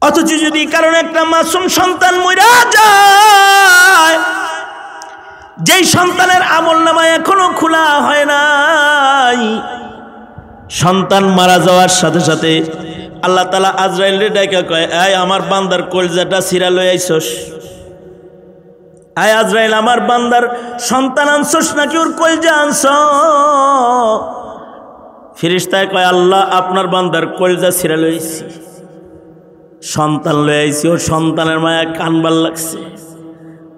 অথচ যদি কারণ একটা মাসুম সন্তান মরে যায়, যেই সন্তানের আমলনামায় এখনো খোলা হয় নাই, সন্তান মারা যাওয়ার সাথে সাথে আল্লাহ তাআলা আজরাইলরে ডাইকা কয়, আয় আমার বান্দার কলজাটা ছিঁড়া লই আইছস, আয় আজরাইল আমার বান্দার সন্তান আনছস নাকি ওর কলজা আনছ? ফেরেশতায় কয়, আল্লাহ আপনার বান্দার কলজা ছিঁড়া লই আইছি, সন্তান লই আইছি। ওর সন্তানের মায়া কানবার লাগছে,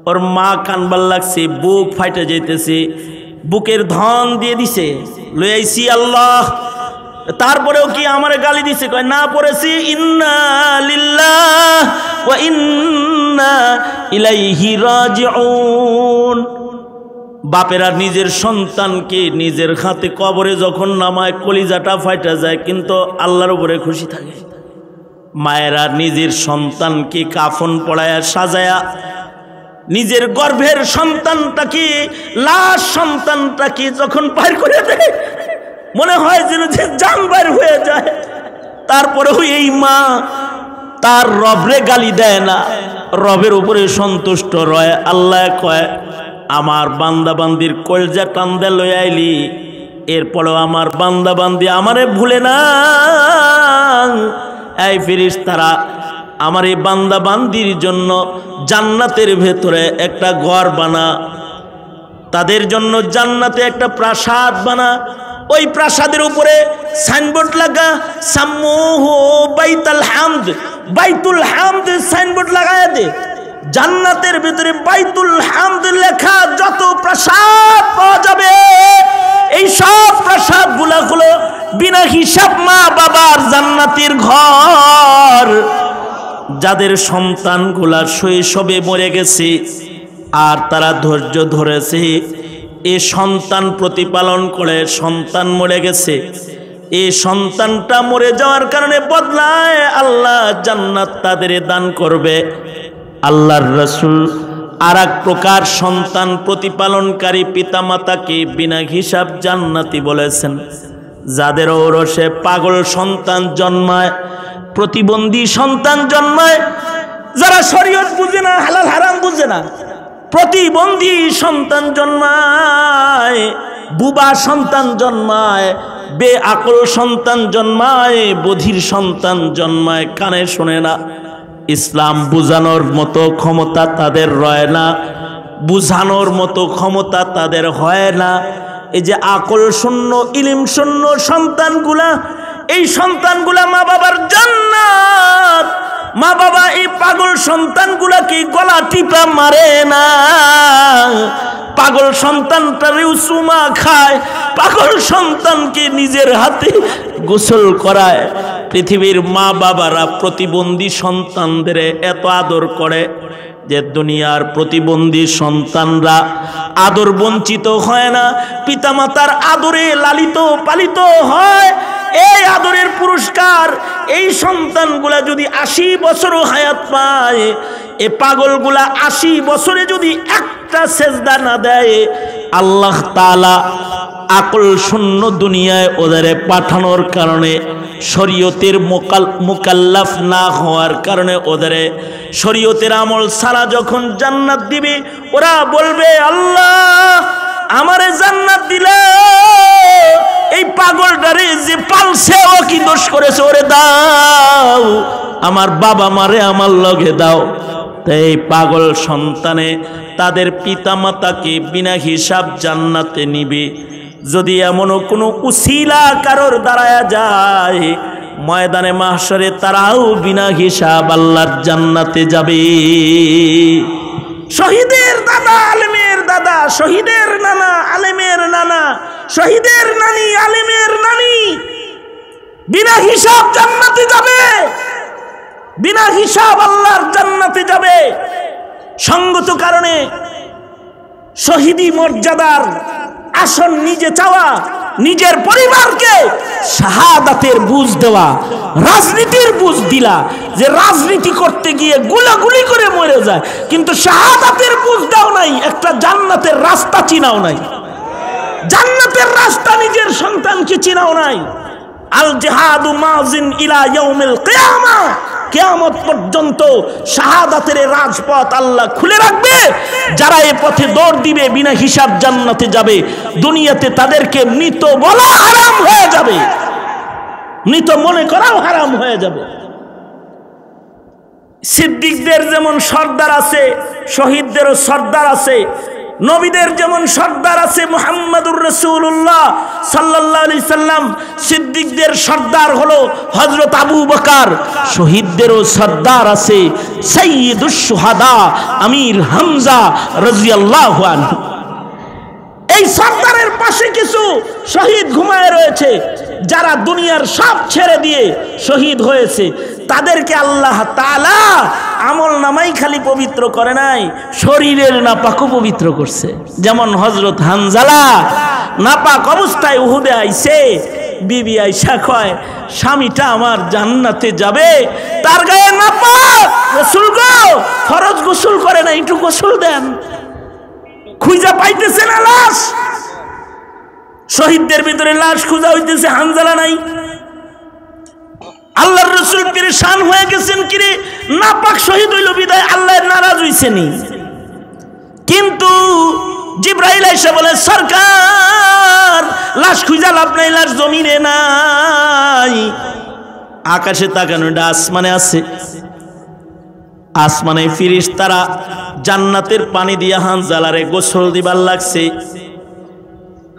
ওর মা কানবার লাগছে, বুক ফাইটে যাইতেছে, বুকের ধন দিয়ে দিছে, লই আইছি আল্লাহ। তারপরেও কি আমারে গালি দিছে? কয় না পড়েছি ইন্না লিল্লাহ ওয়া ইন্না ইলাইহি রাজিউন। বাপেরা নিজের সন্তানকে নিজের হাতে কবরে যখন নামায় কলিজাটা ফাইটা যায়, কিন্তু আল্লাহর উপরে খুশি থাকে। মায়েরা নিজের সন্তানকে কাফন পড়ায়া সাজায়া নিজের গর্ভের সন্তানটাকে, লাশ সন্তানটাকে যখন বাইর করে দেয়, মনে হয় যেন যে জান বাইর হয়ে যায়। তারপরেও এই মা তার রবরে গালি দেয় না, রবের উপরে সন্তুষ্ট রয়। আল্লাহ কয়, আমার বান্দা বান্দির কলজা টান্দে লই আইলি, এরপরেও আমার বান্দা বান্দি আমারে ভুলে না। এই ফেরেশতারা আমার এই বান্দা বান্দির জন্য জান্নাতের ভেতরে একটা ঘর বানা, তাদের জন্য জান্নাতে একটা প্রাসাদ বানা, ওই প্রাসাদের উপরে সাইনবোর্ড লাগা, সাম্মুহু বাইতুল হামদ, বাইতুল হামদ সাইনবোর্ড লাগায়া দে। জান্নাতের ভিতরে বাইতুল হামদ লেখা যত প্রাসাদ পাওয়া যাবে, এই সব প্রাসাদগুলো হলো বিনা হিসাব মা বাবার জান্নাতের ঘর। যাদের সন্তানগুলা শৈশবে মরে গেছে আর তারা ধৈর্য ধরেছে, এ সন্তান প্রতিপালন করে, সন্তান মরে গেছে, এই সন্তানটা মরে যাওয়ার কারণে বদলায় আল্লাহ জান্নাত তাদের দান করবে। আল্লাহর রাসূল আর এক প্রকার সন্তান প্রতিপালনকারী পিতামাতাকে বিনা হিসাব জান্নাতি বলেছেন। যাদের ঔরসে পাগল সন্তান জন্মায়, প্রতিবন্ধী সন্তান জন্মায়, যারা শরীয়ত বুঝে না, হালাল হারাম বুঝে না, প্রতিবন্ধী সন্তান জন্মায়, বুবা সন্তান জন্মায়, বেআকল সন্তান জন্মায়, বধির সন্তান জন্মায়, কানে শোনে না। ইসলাম বুঝানোর মতো ক্ষমতা তাদের রয় না, বুঝানোর মতো ক্ষমতা তাদের হয় না। এই যে আকল শূন্য, ইলম শূন্য সন্তানগুলা, এই সন্তানগুলা মা বাবার জান্নাত। মা বাবা এই পাগল সন্তানগুলাকে গলা টিপা মারে না, পাগল সন্তানটারেও চুমা খায়, পাগল সন্তানকে নিজের হাতে গোসল করায়। পৃথিবীর মা বাবারা প্রতিবন্ধী সন্তানদের এত আদর করে যে দুনিয়ার প্রতিবন্ধী সন্তানরা আদর বঞ্চিত হয় না, পিতামাতার আদরে লালিত পালিত হয়। এই আদরের পুরস্কার এই সন্তানগুলা যদি 80 বছরও হায়াত পায়, এ পাগলগুলা 80 বছরে যদি একটা সেজদা না দেয়, আল্লাহ তাআলা আকল শূন্য দুনিয়ায় ওদের পাঠানোর কারণে, শরীয়তের মুকাল্লাফ না হওয়ার কারণে, ওদের শরীয়তের আমল ছাড়া যখন জান্নাত দিবে, ওরা বলবে আল্লাহ আমারে জান্নাত দিলে, এই পাগলটারে যে পালছে ও কি দোষ করেছে, ওরে দাও, আমার বাবা মারে আমার লগে দাও। তাই এই পাগল সন্তানে তাদের পিতামাতাকে বিনা হিসাব জান্নাতে নিবে। যদি এমনও কোনো উসিলা কারোর দাঁড়ায়া যায়, ময়দানে মাহশরে তারাও বিনা হিসাব আল্লাহর জান্নাতে যাবে। শহীদের দাদা আলেমের দাদা, শহীদের নানা আলেমের নানা, শহীদের নানি আলেমের নানি বিনা হিসাব জান্নাতে যাবে, বিনা হিসাব আল্লাহর জান্নাতে যাবে। সঙ্গত কারণে শহীদি মর্যাদার আসন নিজে চাওয়া, নিজের পরিবারকে শাহাদাতের বুঝ দেওয়া, রাজনীতির বুঝ দিলা যে রাজনীতি করতে গিয়ে গুলাগুলি করে মরে যায়, কিন্তু শাহাদাতের বুঝ দাও নাই, একটা জান্নাতের রাস্তা চিনাও নাই, জান্নাতের রাস্তা নিজের সন্তানকে চিনাও নাই। আল জিহাদু মাজিন ইলা ইয়াউমিল কিয়ামা, কিয়ামত পর্যন্ত শাহাদাতের রাজপথ আল্লাহ খুলে রাখবে। যারা এই পথে দৌড় দিবে বিনা হিসাব জান্নাতে যাবে। দুনিয়াতে তাদেরকে মৃত বলা হারাম হয়ে যাবে, মৃত মনে করাও হারাম হয়ে যাবে। সিদ্দিকদের যেমন সর্দার আছে, শহীদদেরও সর্দার আছে। নবীদের যেমন সর্দার আছে মুহাম্মদুর রাসূলুল্লাহ সাল্লাল্লাহু আলাইহি সাল্লাম, সিদ্দিকদের সর্দার হলো হযরত আবু বকর। শহীদদেরও সর্দার আছে সাইয়্যিদুশ শুহাদা আমির হামজা রাদিয়াল্লাহু আনহু। এই সর্দারের পাশে কিছু শহীদ ঘুমায় রয়েছে, যারা দুনিয়ার সব ছেড়ে দিয়ে শহীদ হয়েছে। তাদেরকে আল্লাহ তাআলা আমল নামাই খালি পবিত্র করে নাই, শরীরের নাপাকও পবিত্র করছে। যেমন হযরত হানজালা নাপাক অবস্থায় উহুদে আইছে, বিবি আয়েশা কয় স্বামীটা আমার জান্নাতে যাবে, তার গায়ে নাপাক, গোসল গো ফরজ গোসল করে না, একটু গোসল দেন। খুঁজা পাইতেছে না লাশ, শহীদদের ভিতরে লাশ খুঁজা হইতেছে, হানজালা নাই। আল্লাহর রাসূল পেরেশান হয়ে গেছেন, কিরে নাপাক শহীদ হইল বিদায় আল্লাহ নারাজ হইছেনি। কিন্তু জিবরাইল এসে বলে সরকার লাশ খুঁজা লাভ নাই, লাশ জমিনে নাই। আকাশে তাকানো, এটা আসমানে আছে। আসমানে ফেরেশতারা জান্নাতের পানি দিয়ে হানজালারে গোসল দিবার লাগছে।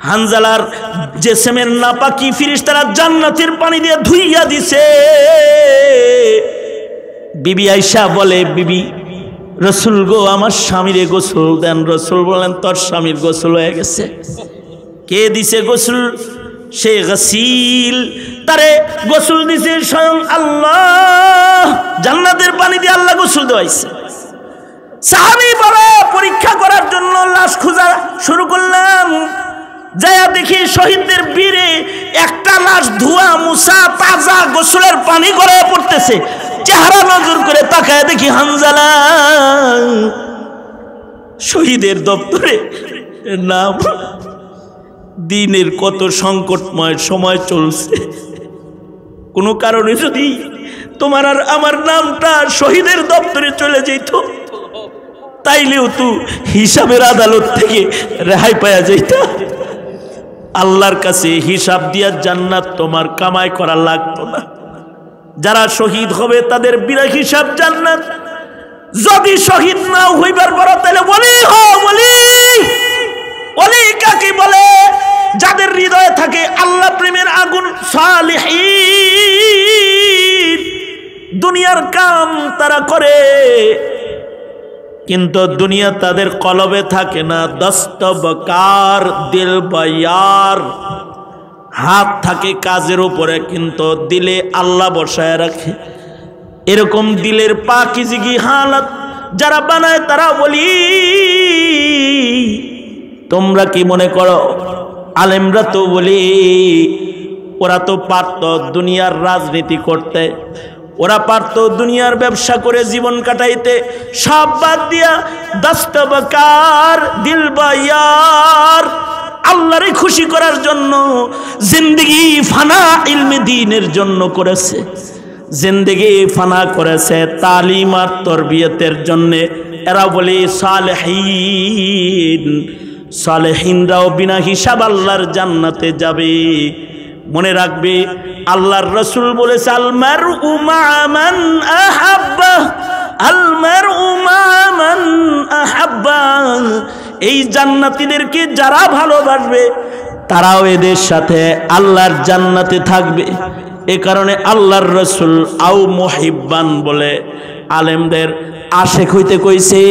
হানজালার জিসমের নাপাকি ফেরেশতারা জান্নাতের পানি দিয়ে ধুইয়া দিছে। বিবি আয়েশা বলে, বিবি রাসূল গো আমার স্বামীরে গোসল দেন। রাসূল বলেন তোর স্বামীর গোসল হয়ে গেছে। কে দিছে গোসল? সে গাসিল, তারে গোসল দিছে স্বয়ং আল্লাহ। জান্নাতের পানি দিয়ে আল্লাহ গোসল দেওয়াইছে। সাহাবী বলে পরীক্ষা করার জন্য লাশ খোঁজা শুরু করলাম, যায়া দেখি শহীদদের বীরে একটা লাশ ধোয়া মুসা তাজা গোসলের পানি করে পড়তেছে। চেহারা নজর করে তাকায় দেখি হানজালা। শহীদের দপ্তরে নাম। দিনের কত সংকটময় সময় চলছে, কোনো কারণে যদি তোমার আর আমার নামটা শহীদের দপ্তরে চলে যেত, তাইলেও তো হিসাবের আদালত থেকে রেহাই পাওয়া যেত। আল্লাহর কাছে হিসাব দিয়া জান্নাত তোমার কামাই করা লাগতো না। যারা শহীদ হবে তাদের বিনা হিসাব জান্নাত। যদি শহীদ না হইবার পর তাহলে ওলি হও। ওলি কাকে বলে? যাদের হৃদয়ে থাকে আল্লাহ প্রেমের আগুন। সালিহিন, দুনিয়ার কাম তারা করে কিন্তু দুনিয়া তাদের কলবে থাকে না। দস্তবকার দিল বয়ার, হাত থাকে কাজের উপরে কিন্তু দিলে আল্লাহ বসায় রাখে। এরকম দিলের পাকিজগি হালত যারা বানায় তারা বলি। তোমরা কি মনে করো আলেমরা তো বলি? ওরা তো পারত দুনিয়ার রাজনীতি করতে, ওরা পারত দুনিয়ার ব্যবসা করে জীবন কাটাইতে। সব বাদ দিয়া দস্তবকার দিল বয়ার আল্লাহরে খুশি করার জন্য জিন্দেগি ফানা ইলমে দ্বীনের জন্য করেছে। জিন্দেগি ফানা করেছে তালিম আর তরবিয়তের জন্য। এরা বলে সালেহিন। সালেহিনরাও বিনা হিসাব আল্লাহর জান্নাতে যাবে। মনে রাখবে আল্লাহর রাসূল বলেছে আল মারউ মা মান আহাব্বা, আল মারউ মা মান আহাব্বা। এই জান্নাতীদেরকে যারা ভালোবাসবে তারাও এদের সাথে আল্লাহর জান্নাতে থাকবে। এ কারণে আল্লাহর রাসূল আও মুহিব্বান বলে আলেমদের আশেক হইতে কইছে,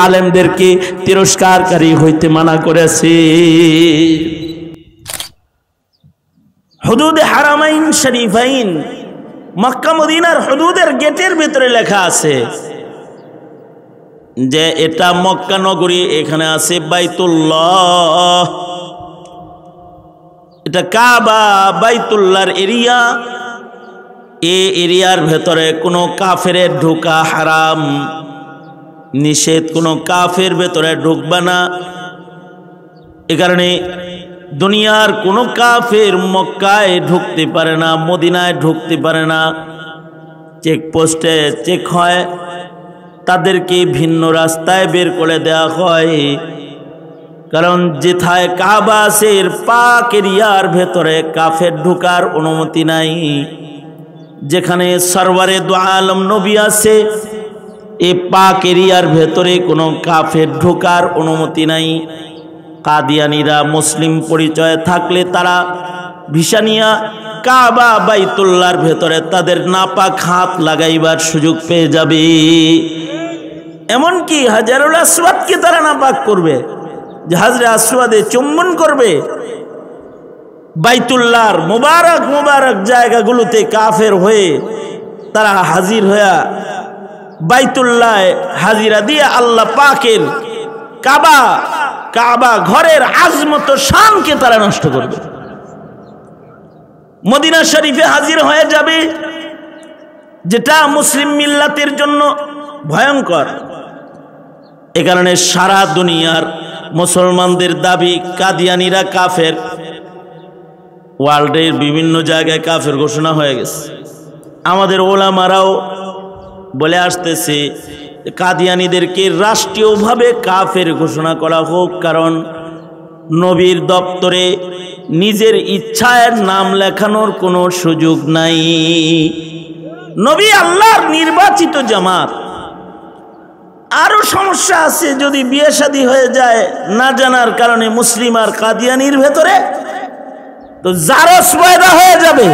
আলেমদেরকে তিরস্কারকারী হইতে মানা করেছে। হুদুদে হারামাইন শরীফাইন, মক্কা মদিনার হুদুদের গেটের ভিতরে লেখা আছে যে এটা মক্কা নগরী, এখানে আছে বাইতুল্লাহ, এটা কাবা বাইতুল্লাহর এরিয়া। এই এরিয়ার ভেতরে কোনো কাফেরের ঢোকা হারাম, নিষেধ। কোনো কাফের ভেতরে ঢুকবে না। এ কারণে দুনিয়ার কোনো কাফের মক্কায় ঢুকতে পারে না, মদিনায় ঢুকতে পারে না। চেকপোস্টে চেক হয়, তাদেরকে ভিন্ন রাস্তায় বের করে দেওয়া হয়। কারণ যেথায় কাবা আছে এর পাক এরিয়ার ভেতরে কাফের ঢোকার অনুমতি নাই। যেখানে সরওয়ারে দু আলম নবী আছে এ পাক এরিয়ার ভেতরে কোনো কাফের ঢোকার অনুমতি নাই। কাদিয়ানীরা মুসলিম পরিচয় থাকলে তারা ভিসা নিয়া কাবা বাইতুল্লাহর ভেতরে তাদের নাপাক হাত লাগাইবার সুযোগ পেয়ে যাবে। এমনকি হাজারুল আসওয়াদকে তারা নাপাক করবে, হাজরে আসওয়াদে চুম্বন করবে। বাইতুল্লাহর মুবারক মুবারক জায়গাগুলোতে কাফের হয়ে তারা হাজির হয়ে বাইতুল্লাহ হাজিরা দিয়ে আল্লাহ পাকের কাবা ঘরের আজমত শানকে তারা নষ্ট করবে। মদিনা শরীফে হাজির হয়ে যাবে, যেটা মুসলিম মিল্লাতের জন্য ভয়ঙ্কর। এ কারণে সারা দুনিয়ার মুসলমানদের দাবি কাদিয়ানীরা কাফের। ওয়ার্ল্ডের বিভিন্ন জায়গায় কাফের ঘোষণা হয়ে গেছে। আমাদের ওলামারাও বলে আসতেছে কাদিয়ানীদেরকে রাষ্ট্রীয়ভাবে কাফের ঘোষণা করা হোক, কারণ নবীর দপ্তরে নিজের ইচ্ছায় নাম লেখানোর কোনো সুযোগ নাই। নবী আল্লাহর নির্বাচিত জামাত। আরো সমস্যা আছে, যদি বিয়ে শাদী হয়ে যায় না জানার কারণে মুসলিম আর কাদিয়ানির ভেতরে, তো জারস পয়দা হয়ে যাবে,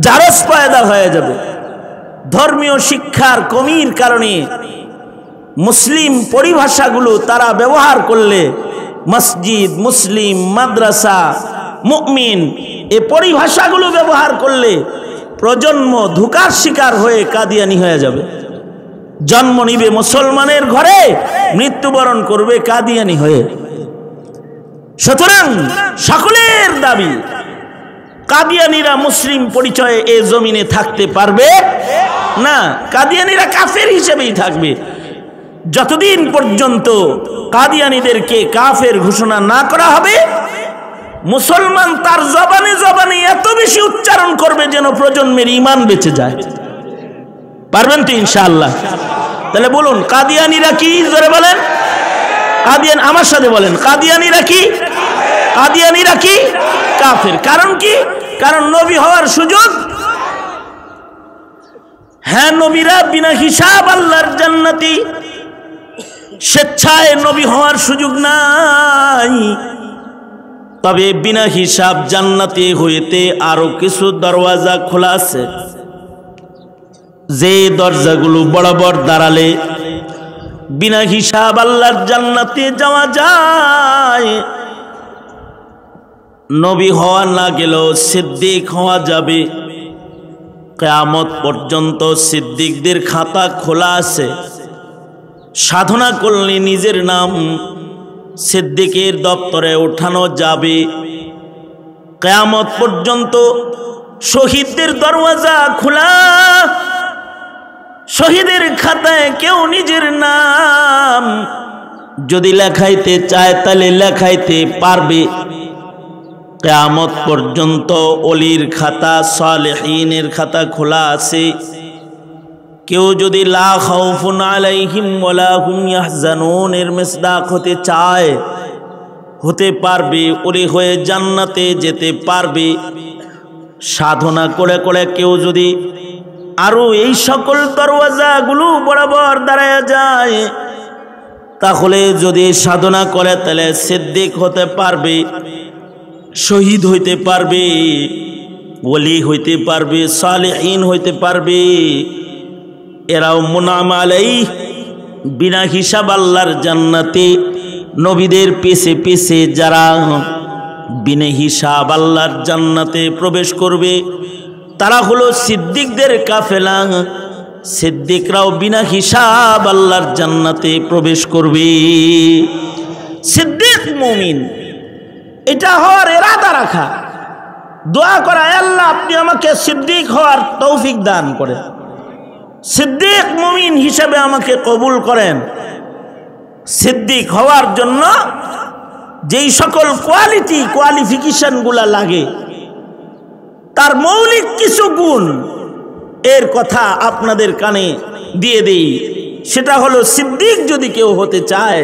জারস পয়দা হয়ে যাবে। ধর্মীয় শিক্ষার কমির কারণে মুসলিম পরিভাষাগুলো তারা ব্যবহার করলে, মসজিদ, মুসলিম, মাদ্রাসা, মুমিন এই পরিভাষাগুলো ব্যবহার করলে প্রজন্ম ধোঁকার শিকার হয়ে কাদিয়ানি হয়ে যাবে। জন্ম নিবে মুসলমানের ঘরে, মৃত্যুবরণ করবে কাদিয়ানি হয়ে। সুতরাং সকলের দাবি কাদিয়ানীরা মুসলিম পরিচয়ে এ জমিনে থাকতে পারবে না। কাদিয়ানীরা কাফের হিসেবেই থাকবে। যতদিন পর্যন্ত কাদিয়ানীদেরকে কাফের ঘোষণা না করা হবে, মুসলমান তার জবানে জবানে এত বেশি উচ্চারণ করবে যেন প্রজন্মের ঈমান বেঁচে যায়। পারবেন তো ইনশাআল্লাহ? তাহলে বলুন কাদিয়ানীরা কি? জোরে বলেন। কাদিয়ান, আমার সাথে বলেন, কাদিয়ানীরা কি? কাদিয়ানীরা কি? কাফের। কারণ কি? কারণ নবী হওয়ার সুযোগ, হ্যাঁ নবীরা বিনা হিসাব আল্লাহর জান্নাতি, স্বেচ্ছায় নবী হওয়ার সুযোগ নাই। তবে বিনা হিসাব জান্নাতি হইতে আরো কিছু দরওয়াজা খোলা আছে, যে দরজাগুলো বরাবর দাঁড়ালে বিনা হিসাব আল্লাহর জান্নাতে যাওয়া যায়। নবী হওয়া না গেলেও সিদ্দিক হওয়া যাবে। কিয়ামত পর্যন্ত সিদ্দিকদের খাতা খোলা আছে। সাধনা করলে নিজের নাম সিদ্দিকের দপ্তরে ওঠানো যাবে। কিয়ামত পর্যন্ত শহীদদের দরওয়াজা খোলা। শহীদের খাতায় কেউ নিজের নাম যদি লেখাইতে চায় তাহলে লেখাইতে পারবে। কিয়ামত পর্যন্ত ওলির খাতা, সালেহীনের খাতা খোলা আছে। কেউ যদি লা খাউফুন আলাইহিম ওয়ালা হুম ইয়াহজানুন এর মিসদাক হতে চায়, হতে পারবে, ওলি হয়ে জান্নাতে যেতে পারবে। সাধনা করে করে কেউ যদি আরো এই সকল দরওয়াজাগুলো বরাবর দাঁড়ায় যায়, তাহলে যদি সাধনা করে তাহলে সিদ্দিক হতে পারবে, শহীদ হইতে পারবে, ওলি হইতে পারবে, সালেহীন হইতে পারবে। এরাও মুনাম আলাইহি বিনা হিসাব আল্লাহর জান্নাতে নবীদের পিছে পিছে যারা বিনা হিসাব আল্লাহর জান্নাতে প্রবেশ করবে তারা হলো সিদ্দিকদের কাফেলা। সিদ্দিকরাও বিনা হিসাব আল্লাহর জান্নাতে প্রবেশ করবে। সিদ্দিক মুমিন, এটা হওয়ার ইরাদা রাখা, দোয়া করা, আল্লাহ আপনি আমাকে সিদ্দিক হওয়ার তৌফিক দান করেন, সিদ্দিক মুমিন হিসেবে আমাকে কবুল করেন। সিদ্দিক হওয়ার জন্য যেই সকল কোয়ালিফিকেশনগুলা লাগে, তার মৌলিক কিছু গুণ এর কথা আপনাদের কানে দিয়ে দেই। সেটা হলো, সিদ্দিক যদি কেউ হতে চায়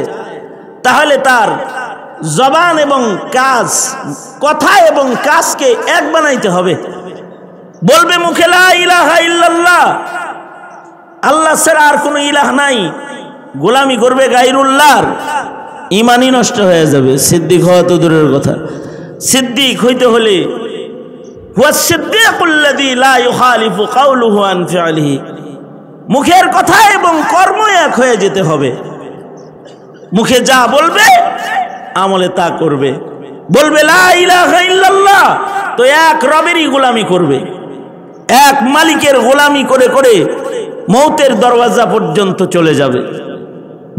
তাহলে তার জবান এবং কাজ, কথা এবং কাজকে এক বানাইতে হবে। বলবে মুখে লা ইলাহা ইল্লাল্লাহ, আল্লাহ ছাড়া আর কোনো ইলাহ নাই, গোলামি করবে গায়রুল্লাহর, ঈমানই নষ্ট হয়ে যাবে। সিদ্দিক হওয়া তো দূরের কথা। সিদ্দিক হইতে হলে হুয়া সিদ্দিকুল্লাযী লা ইউখালিফু কাওলুহু আন ফি'লিহি, মুখের কথা এবং কর্ম এক হয়ে যেতে হবে। মুখে যা বলবে আমলে তা করবে। বলবে লা ইলাহা ইল্লাল্লাহ, তো এক রবেরই গোলামি করবে, এক মালিকের গোলামি করে করে মৌতের দরওয়াজা পর্যন্ত চলে যাবে।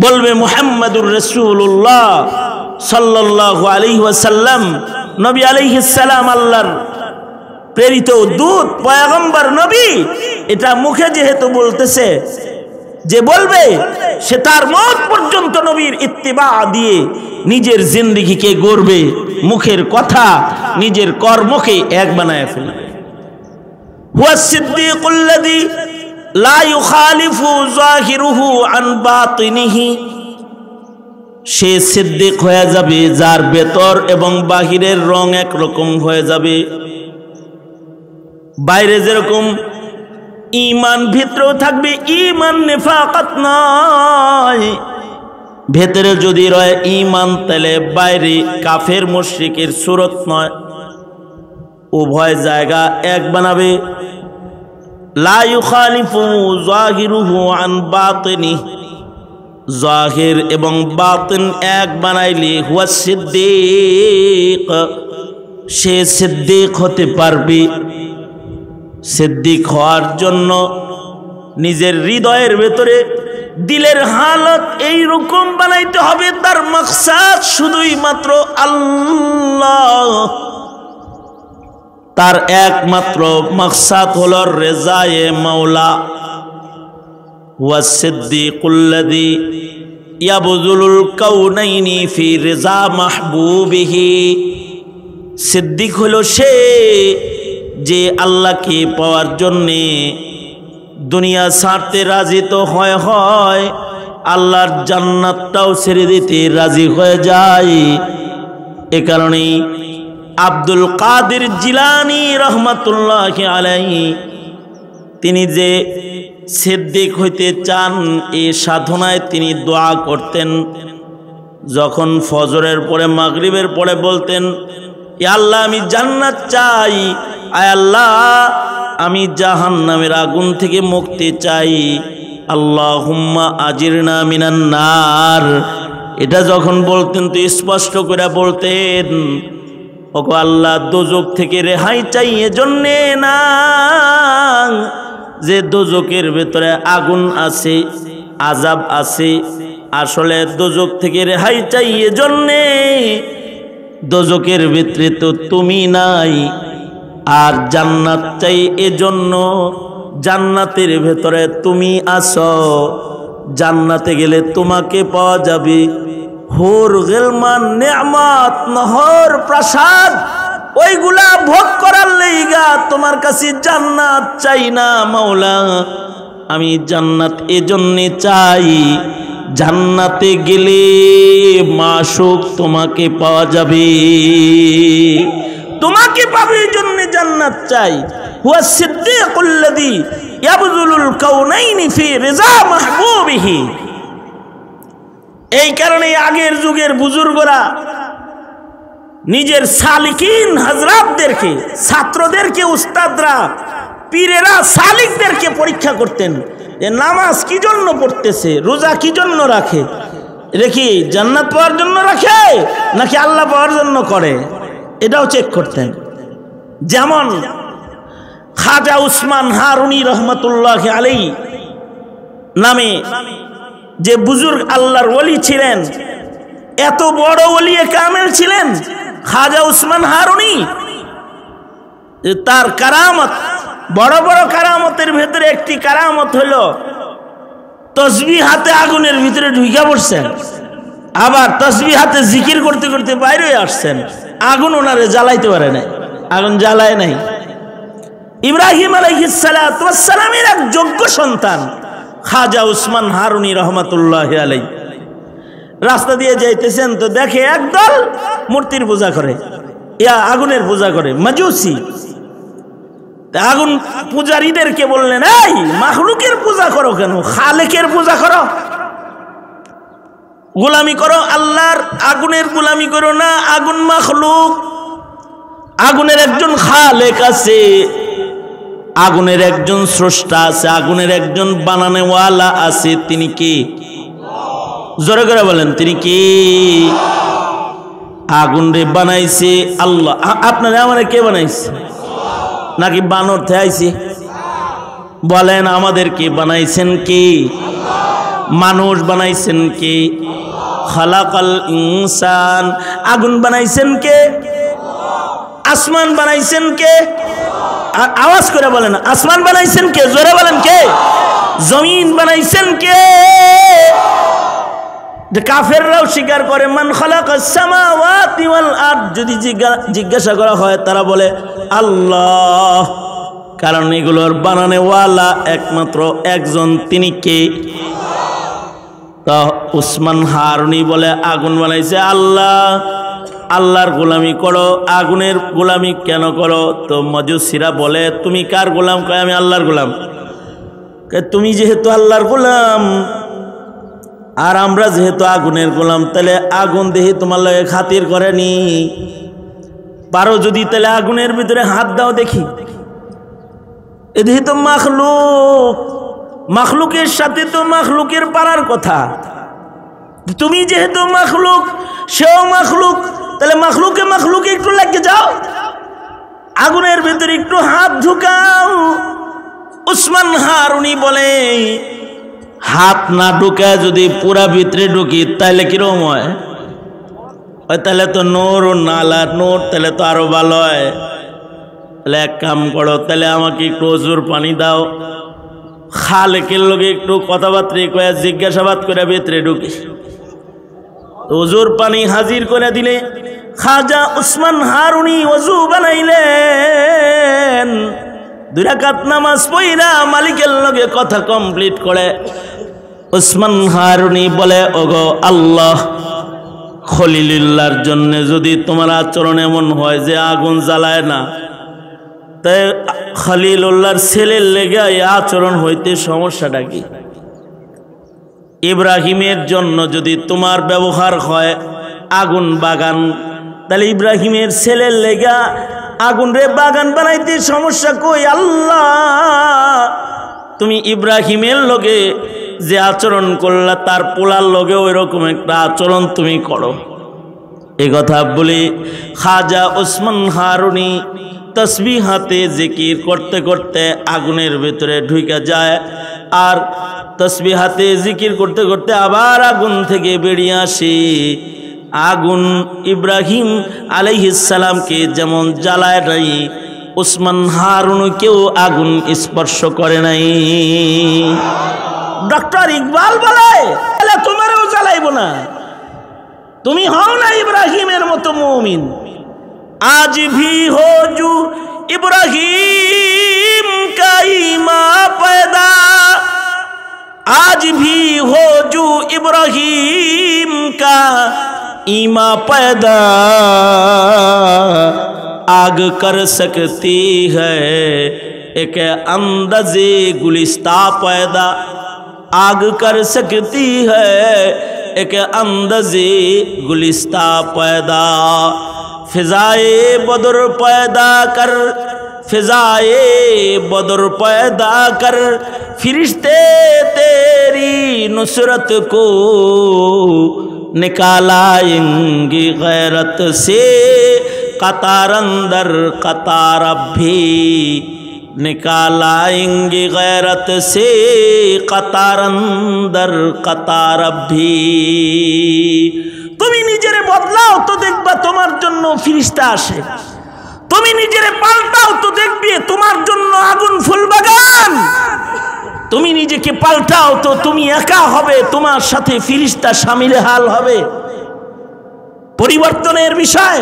বলবে মুহাম্মাদুর রাসূলুল্লাহ সাল্লাল্লাহু আলাইহি ওয়াসাল্লাম, নবী আলাইহিস সালাম আল্লাহর প্রেরিত দূত, পয়গম্বর, নবী। এটা মুখে যেহেতু বলতেছে, যে বলবে সে তার মওত পর্যন্ত নবীর ইত্তিবা দিয়ে নিজের জিন্দেগিকে গড়বে, মুখের কথা নিজের কর্মকে এক বানায় ফেলবে। হুয়া সিদ্দিকুল্লাযী লা ইউখালিফু যাহিরুহু আন বাতিনিহি, সে সিদ্দিক হয়ে যাবে যার ভেতর এবং বাহিরের রং একরকম হয়ে যাবে। বাইরে যেরকম ঈমান, ভিতরেও থাকবে ঈমান, নিফাকাত নয়। ভেতরে যদি রয় ঈমান, তাহলে বাইরে কাফের মুশরিকের সুরত নয়, উভয় জায়গা এক বানাবে। লা ইউখালিফু যাহিরুহু আন বাতিনি, জাহির এবং বাতিন এক বানাইলে হুয়া সিদ্দিক, সে সিদ্দিক হতে পারবে। সিদ্দিক হওয়ার জন্য নিজের হৃদয়ের ভেতরে, দিলের হালত এই রকম বানাইতে হবে, তার মাকসাদ শুধুই মাত্র আল্লাহ। তার একমাত্র মাকসাদ হলো রেজায়ে মাওলা। ওয়া সিদ্দিকুল্লাযী ইয়াবযুলুল কাউনাইনি ফি রিজা মাহবুবিহি, সিদ্দিক হলো সে যে আল্লাহকে পাওয়ার জন্যে দুনিয়া ছাড়তে রাজি তো হয়, আল্লাহর জান্নাতটাও ছেড়ে দিতে রাজি হয়ে যায়। এ কারণেই আব্দুল কাদের জিলানী রহমাতুল্লাহি আলাইহি, তিনি যে সিদ্দিক হইতে চান এই সাধনায় তিনি দোয়া করতেন। যখন ফজরের পরে মাগরিবের পরে বলতেন, ইয়া আল্লাহ আমি জান্নাত চাই, আয় আল্লাহ আমি জাহান্নামের আগুন থেকে মুক্তি চাই, আল্লাহুম্মা আজিরনা মিনান নার। এটা যখন বলতেন তো স্পষ্ট করে বলতেন, ওগো আল্লাহ দোজক থেকে রেহাই চাই, এজন্যে না যে দোজকের ভেতরে আগুন আছে, আযাব আছে, আসলে দোজক থেকে রেহাই চাই এজন্যে, দোজকের ভিতরে তো তুমি নাই। আর জান্নাত চাই এজন্য, জান্নাতের ভেতরে তুমি আছো, জান্নাতে গেলে তোমাকে পাওয়া যাবে। হুর, গিলমান, নেয়ামত, নহর, প্রাসাদ, ওইগুলা ভোগ করার লাইগা তোমার কাছে জান্নাত চাই না মাওলা। আমি জান্নাত এজন্যে চাই, জান্নাতে গেলে মাশুক তোমাকে পাওয়া যাবে, তোমাকে পাবে এজন্য জান্নাত চাই। হুয়া সিদ্দিকুল্লাযী ইয়াবযুলুল কাউনাইনি ফি রিজা মাহবুবিহি। এই কারণে আগের যুগের বুজুর্গরা নিজের সালিকিন হযরতদেরকে, ছাত্রদেরকে, উস্তাদরা, পীরেরা সালিকদেরকে পরীক্ষা করতেন যে নামাজ কি জন্য পড়তেছে, রোজা কি জন্য রাখে, রেখি জান্নাত পাওয়ার জন্য রাখে নাকি আল্লাহ পাওয়ার জন্য করে, এটাও চেক করতেন। যেমন খাজা উসমান হারুনি রহমতুল্লাহি আলাইহি নামে যে বুজুর্গ আল্লাহর ওলি ছিলেন, এত বড় ওলিয়ে কামেল ছিলেন খাজা উসমান হারুনি। তার কারামত, বড় বড় কারামতের ভেতরে একটি কারামত হলো তসবিহ হাতে আগুনের ভিতরে ঢুকে পড়ছেন, আবার তসবিহ হাতে জিকির করতে করতে বাইরে আসছেন, আগুন ওনারে জ্বালাইতে পারে নাই, আগুন জ্বালায় নাই। ইব্রাহিম আলাইহিস সালাতু ওয়াস সালামের এক যোগ্য সন্তান খাজা উসমান হারুনি রহমাতুল্লাহি আলাইহি রাস্তা দিয়ে যাইতেছেন তো দেখে একদল মূর্তির পূজা করে, আগুনের পূজা করে, মাজুসি। আগুন পূজারীদেরকে বললেন, এই মাখলুকের পূজা করো কেন, খালেকের পূজা করো, গোলামি করো, আল্লাহর আগুনের গোলামি করো না। আগুন মাখলুক, আগুনের একজন খালেক আছে, আগুনের একজন স্রষ্টা আছে, আগুনের একজন বানানেওয়ালা আছে। তিনি কি? জোরে করে বলেন, তিনি কি? আগুন রে বানাইছে আল্লাহ। আপনারা আমার কে বানাইছে? নাকি বানর থেকে? বলেন আমাদেরকে বানাইছেন কি? মানুষ বানাইছেন কি? খালাকাল ইনসান। আগুন বানাইছেন কে? আসমান বানাইছেন কে? আওয়াজ করে বলেন, আসমান বানাইছেন কে? জোরে বলেন, কে? জমিন বানাইছেন কে? কাফেররাও স্বীকার করে, মান খালাকাস সামাওয়াতি ওয়াল আরদ। যদি জিজ্ঞাসা করা হয় তারা বলে আল্লাহ, কারণ এগুলোর বানানেওয়ালা একমাত্র একজন, তিনি কে? তো উসমান হারুনি বলে আগুন বানাইছে আল্লাহ, আল্লাহর গোলামি করো, আগুনের গোলামি কেন করো? তো মজুসিরা বলে তুমি কার গোলাম? কয় আমি আল্লাহর গোলাম। তুমি যেহেতু আল্লাহর গোলাম আর আমরা যেহেতু আগুনের গোলাম, তাহলে আগুন দেখে তোমার লাগে খাতির করেনি, পারো যদি তাহলে আগুনের ভিতরে হাত দাও দেখি। এ দেখি তো মাখলুক, মাখলুকের সাথে তো মাখলুকের পারার কথা। তুমি যেহেতু মাখলুক, সেও মাখলুক, তাহলে মাখলুকে মাখলুকে একটু লেগে যাও, আগুনের ভিতরে একটু হাত ঢুকাও। উসমান হারুনি বলে হাত না ঢুকায় যদি পুরা ভিতরে ঢুকি তাহলে কিরকম হয়? তাহলে তো নোর ও নালা, নোর তাহলে তো আরো ভালো হয়। তাহলে এক কাম করো, তাহলে আমাকে একটু অজুর পানি দাও, খালেকের লোকে একটু কথাবার্তা কয়ে জিজ্ঞাসাবাদ করে ভিতরে ঢুকি। অজুর পানি হাজির করে দিলে খাজা উসমান হারুনি ওযু বানাইলেন, 2 রাকাত নামাজ পড়া মালিকের লগে কথা কমপ্লিট করে উসমান হারুনি বলে, ওগো আল্লাহ, খলিলুল্লাহর জন্য যদি তোমার আচরণ এমন হয় যে আগুন জ্বালায় না, তাই খলিলুল্লাহর ছেলের লেগে এই আচরণ হইতে সমস্যাটা কি? ইব্রাহিমের জন্য যদি তোমার ব্যবহার হয় আগুন বাগান, তাহলে ইব্রাহিমের ছেলের লেগা আগুন রে বাগান বানাইতে সমস্যা কই? আল্লাহ, তুমি ইব্রাহিমের লগে যে আচরণ করলা তার পোলার লগে ওই রকম একটা আচরণ তুমি করো। এই কথা বলি খাজা উসমান হারুনি তসবিহ হাতে জিকির করতে করতে আগুনের ভিতরে ঢুকে যায়, আর তসবিহ হাতে জিকির করতে করতে আবার আগুন থেকে বেরিয়ে আসে। আগুন ইব্রাহিম আলাইহিস সালামকে যেমন জ্বালায় নাই, উসমান হারুনকেও আগুন স্পর্শ করে নাই। ডক্টর ইকবাল বলে তোমারও জ্বালাইব না, তুমি হও না ইব্রাহিমের মতো মুমিন। আজ ভি হো জু ইব্রাহিম কা ईमान पैदा, आज भी हो जू इब्राहिम का ईमान पैदा, आग कर सकती है एक अंदाज़े गुलिस्ता पैदा, आग कर सकती है एक अंदाज़े गुलिस्ता पैदा, फिजाए बदर पैदा कर, फिजाए बदर पैदा कर, फिरिश्ते तेरी नुसरत को निकालाएंगे गैरत से, कतार अंदर कतार अब भी निकालाएंगे गैरत से, कतार अंदर कतार अब भी। তুমি নিজেরে বদলাও তো দেখবা তোমার জন্য ফিরিস্তা আসে, তুমি নিজেরে পাল্টাও তো দেখবে তোমার জন্য আগুন ফুল বাগান, তুমি নিজেকে পাল্টাও তো তুমি একা হবে, তোমার সাথে ফিরিস্তা শামিল হাল হবে। পরিবর্তনের বিষয়,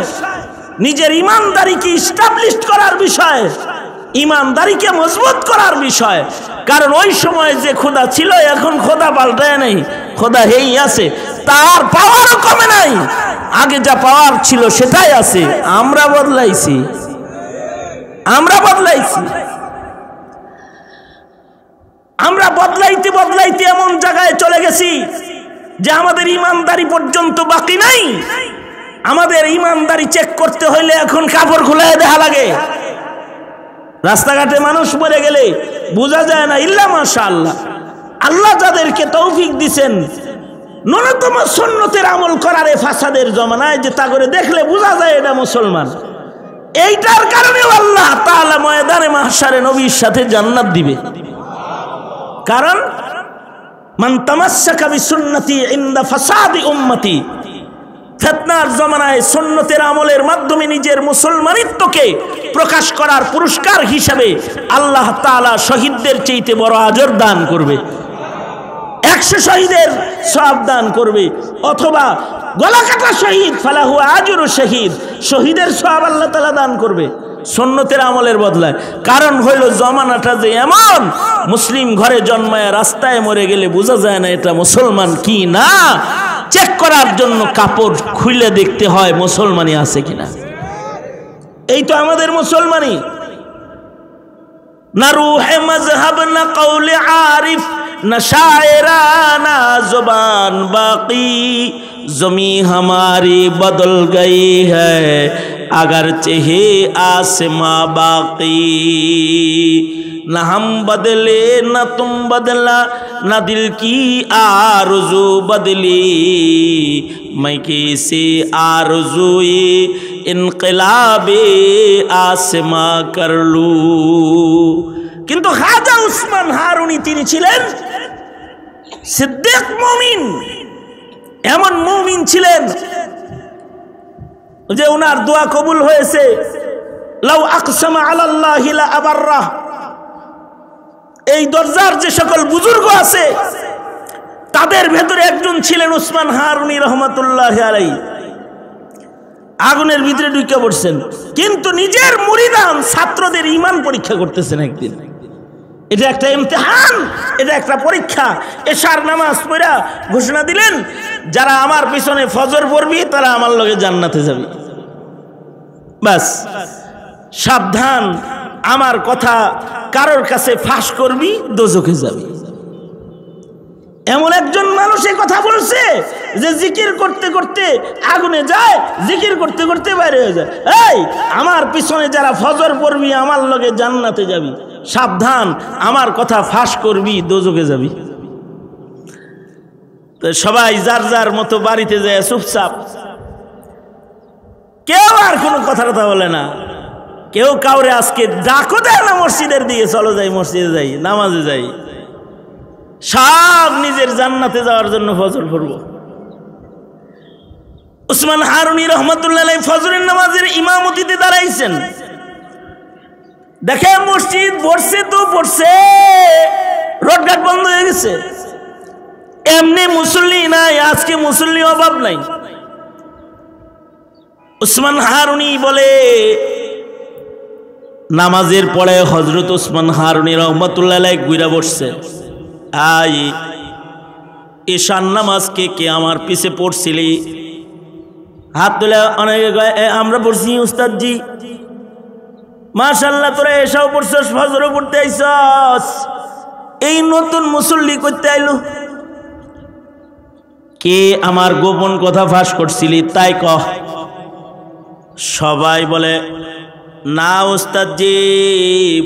নিজের ইমানদারিকে এস্টাবলিশ করার বিষয়, ইমানদারিকে মজবুত করার বিষয়। কারণ ওই সময় যে খোদা ছিল এখন খোদা পাল্টায় নেই, খোদা হেই আছে, তার পাওয়ারও কমে নাই, আগে যা পাওয়ার ছিল সেটাই আছে। আমরা বদলাইছি, আমরা বদলাইছি, আমরা বদলাইতে বদলাইতে এমন জায়গায় চলে গেছি যে আমাদের ইমানদারি পর্যন্ত বাকি নাই। আমাদের ইমানদারি চেক করতে হইলে এখন কাপড় খুলে দেখা লাগে। রাস্তাঘাটে মানুষ মরে গেলে বোঝা যায় না, ইল্লা মাশাআল্লাহ আল্লাহ যাদেরকে তৌফিক দিছেন ন্যূনতম সুন্নতের আমল করার ফাসাদের জমানায়, যে তা করে দেখলে বোঝা যায় এটা মুসলমান। এইটার কারণে আল্লাহ তাআলা ময়দানে মাহশারে নবীর সাথে জান্নাত দিবে। কারণ মান তামাসসাকা বিসুন্নতি ইনদা ফাসাদি উম্মতি, ফিতনার জমানায় সুন্নতের আমলের মাধ্যমে নিজের মুসলমানিত্বকে প্রকাশ করার পুরস্কার হিসাবে আল্লাহ তাআলা শহীদদের চাইতে বড় আজর দান করবে। 100 শহীদের সওয়াব দান করবে, অথবা গলা কাটা শহীদ ফালাহু আজরু শহীদ, শহীদের সওয়াব আল্লাহ তাআলা দান করবে সুন্নতের আমলের বদলায়। কারণ হইল জমানাটা যে এমন, মুসলিম ঘরে জন্মায় রাস্তায় মরে গেলে বোঝা যায় না এটা মুসলমান কি না। চেক করার জন্য কাপড় খুলে দেখতে হয় মুসলমানি আছে কিনা। এই তো আমাদের মুসলমানি। না রুহে মজহব না কৌলে আরিফ না শায়রা না जुबान बाकी, जमी हमारी बदल गई है अगर चहे आसमां बाकी, न हम बदले न तुम बदला न दिल की आरज़ू बदली, मैं कैसे आरज़ूए इनक़िलाबे आसमां कर लूं। কিন্তু খাজা উসমান হারুনি তিনি ছিলেন সিদ্দিক মুমিন, এমন মুমিন ছিলেন যে ওনার দোয়া কবুল হয়েছে। লাউ আকসামা আলাল্লাহি লা আবাররাহ। এই দরজার যে সকল বুজুর্গ আছে তাদের ভেতরে একজন ছিলেন উসমান হারুনি রহমাতুল্লাহি আলাইহি। আগুনের ভিতরে ঢুকে পড়ছেন, কিন্তু নিজের মুরিদান ছাত্রদের ঈমান পরীক্ষা করতেছেন একদিন। এটা একটা ইমতিহান, এটা একটা পরীক্ষা। এশার নামাজ পড়া ঘোষণা দিলেন, যারা আমার পিছনে ফজর পড়বি তারা আমার লগে জান্নাতে যাবে। বাস সাবধান, আমার কথা কারোর কাছে ফাঁস করবি দোজখে যাবি। এমন একজন মানুষ এই কথা বলছে যে জিকির করতে করতে আগুনে যায়, জিকির করতে করতে বাইরে হয়ে যায়। এই আমার পিছনে যারা ফজর পড়বি আমার লগে জান্নাতে যাবি, সাবধান আমার কথা ফাঁস করবি দোজখে যাবি। তো সবাই যার যার মতো বাড়িতে যায় চুপচাপ, কেউ আর কোনো কথা বলে না। কেউ কাউরে আজকে ডাকও দেয় না মসজিদের দিকে, চলো যাই মসজিদে যাই নামাজে যাই। সব নিজের জান্নাতে যাওয়ার জন্য ফজর পড়ব। উসমান হারুনি রহমাতুল্লাহ আলাইহি ফজরের নামাজের ইমামতিতে দাঁড়াইছেন। দেখে মসজিদ ভরছে তো পড়ছে, রোডঘাট বন্ধ হয়ে গেছে, এমনি মুসল্লি নাই, আজকে মুসল্লি অভাব নাই। উসমান হারুনি বলে, নামাজের পরে হযরত উসমান হারুনি রহমাতুল্লাহ আলাইহি ঘুরে বসছে। আই ঈশার নামাজকে কে আমার পিছে পড়ছিলি? হাত তুলে অনেকে আমরা পড়ছি উস্তাদজি। মাশাআল্লাহ, তোরা এসাও পড়ছস, ফজরও পড়তে আইছস, এই নতুন মুসল্লি করতে আইলো। কে আমার গোপন কথা ফাঁস করছিলি তাই কহ। সবাই বলে, না উস্তাদজি,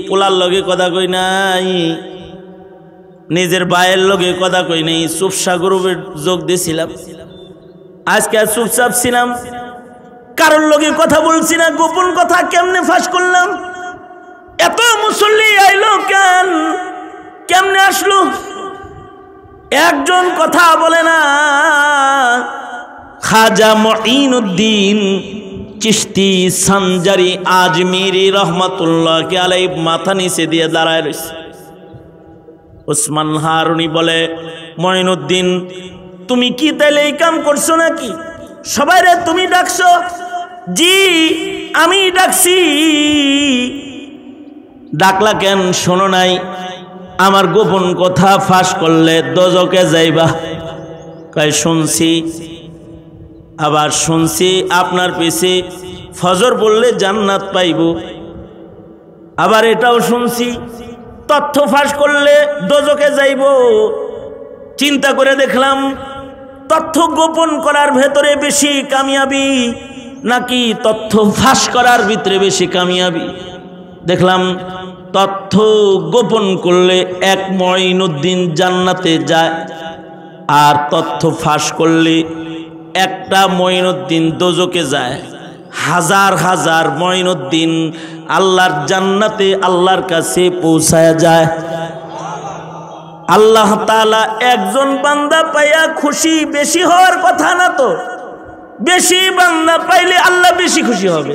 পোলার লগে কথা কই নাই, নিজের ভাইয়ের লগে কথা কই নাই, চুপসা গ্রুপের যোগ দিয়েছিলাম, আজকে আর চুপচাপ ছিলাম, কারোর লগে কথা বলছি না, গোপন কথা কেমনে ফাঁস করলাম? এত মুসল্লি আইলো কেন, কেমনে আসলো? একজন কথা বলে না। খাজা মুঈনুদ্দিন চিশতি সঞ্জারি আজমিরি রহমাতুল্লাহ আলাইহি মাথা নিচে দিয়ে দাঁড়ায় রয়েছে। উসমান হারুনি বলে, মুঈনুদ্দিন তুমি কি তাইলে এই কাম করছো নাকি? সবাই রে তুমি ডাকছো? জি আমি ডাকছি। ডাকলা কেন? শোনো নাই আমার গোপন কথা ফাঁস করলে দোজকে যাইবা। কয় শুনছি, আবার শুনছি আপনার পিছে ফজর পড়লে জান্নাত পাইব, আবার এটাও শুনছি তথ্য ফাঁস করলে দোজকে যাইব। চিন্তা করে দেখলাম তথ্য গোপন করার ভেতরে বেশি কামিয়াবি নাকি তথ্য ফাঁস করার ভিতরে বেশি কামিয়াবি? দেখলাম তথ্য গোপন করলে এক মঈনুদ্দিন জান্নাতে যায়, আর তথ্য ফাঁস করলে একটা মঈনুদ্দিন দোজকে যায়। হাজার হাজার মঈনুদ্দিন আল্লাহর জান্নাতে আল্লাহর কাছে পৌঁছায় যায়। আল্লাহ তাআলা একজন বান্দা পাইয়া খুশি বেশি হওয়ার কথা না তো? বেশি বান্দা পাইলে আল্লাহ বেশি খুশি হবে।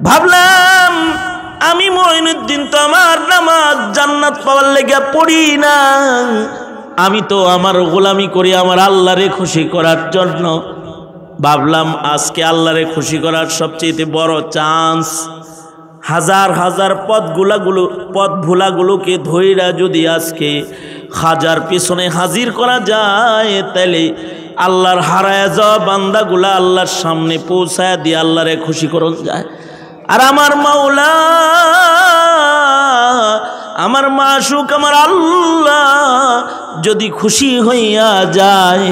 ভাবলাম আমি মঈনুদ্দিন তো আমার নামাজ জান্নাত পাওয়ার লেগে পড়ি না, আমি তো আমার গোলামি করি আমার আল্লাহরে খুশি করার জন্য। ভাবলাম আজকে আল্লাহরে খুশি করার সবচেয়ে বড় চান্স। হাজার হাজার পথ ভুলাগুলোকে ধইরা যদি আজকে হাজার পিছনে হাজির করা যায়, তাহলে আল্লাহর হারায় যাওয়া বান্দাগুলা আল্লাহর সামনে পৌঁছায় দিয়ে আল্লাহরে খুশি করন যায়। আর আমার মাওলা, আমার মাশুক, আমার আল্লাহ যদি খুশি হইয়া যায়,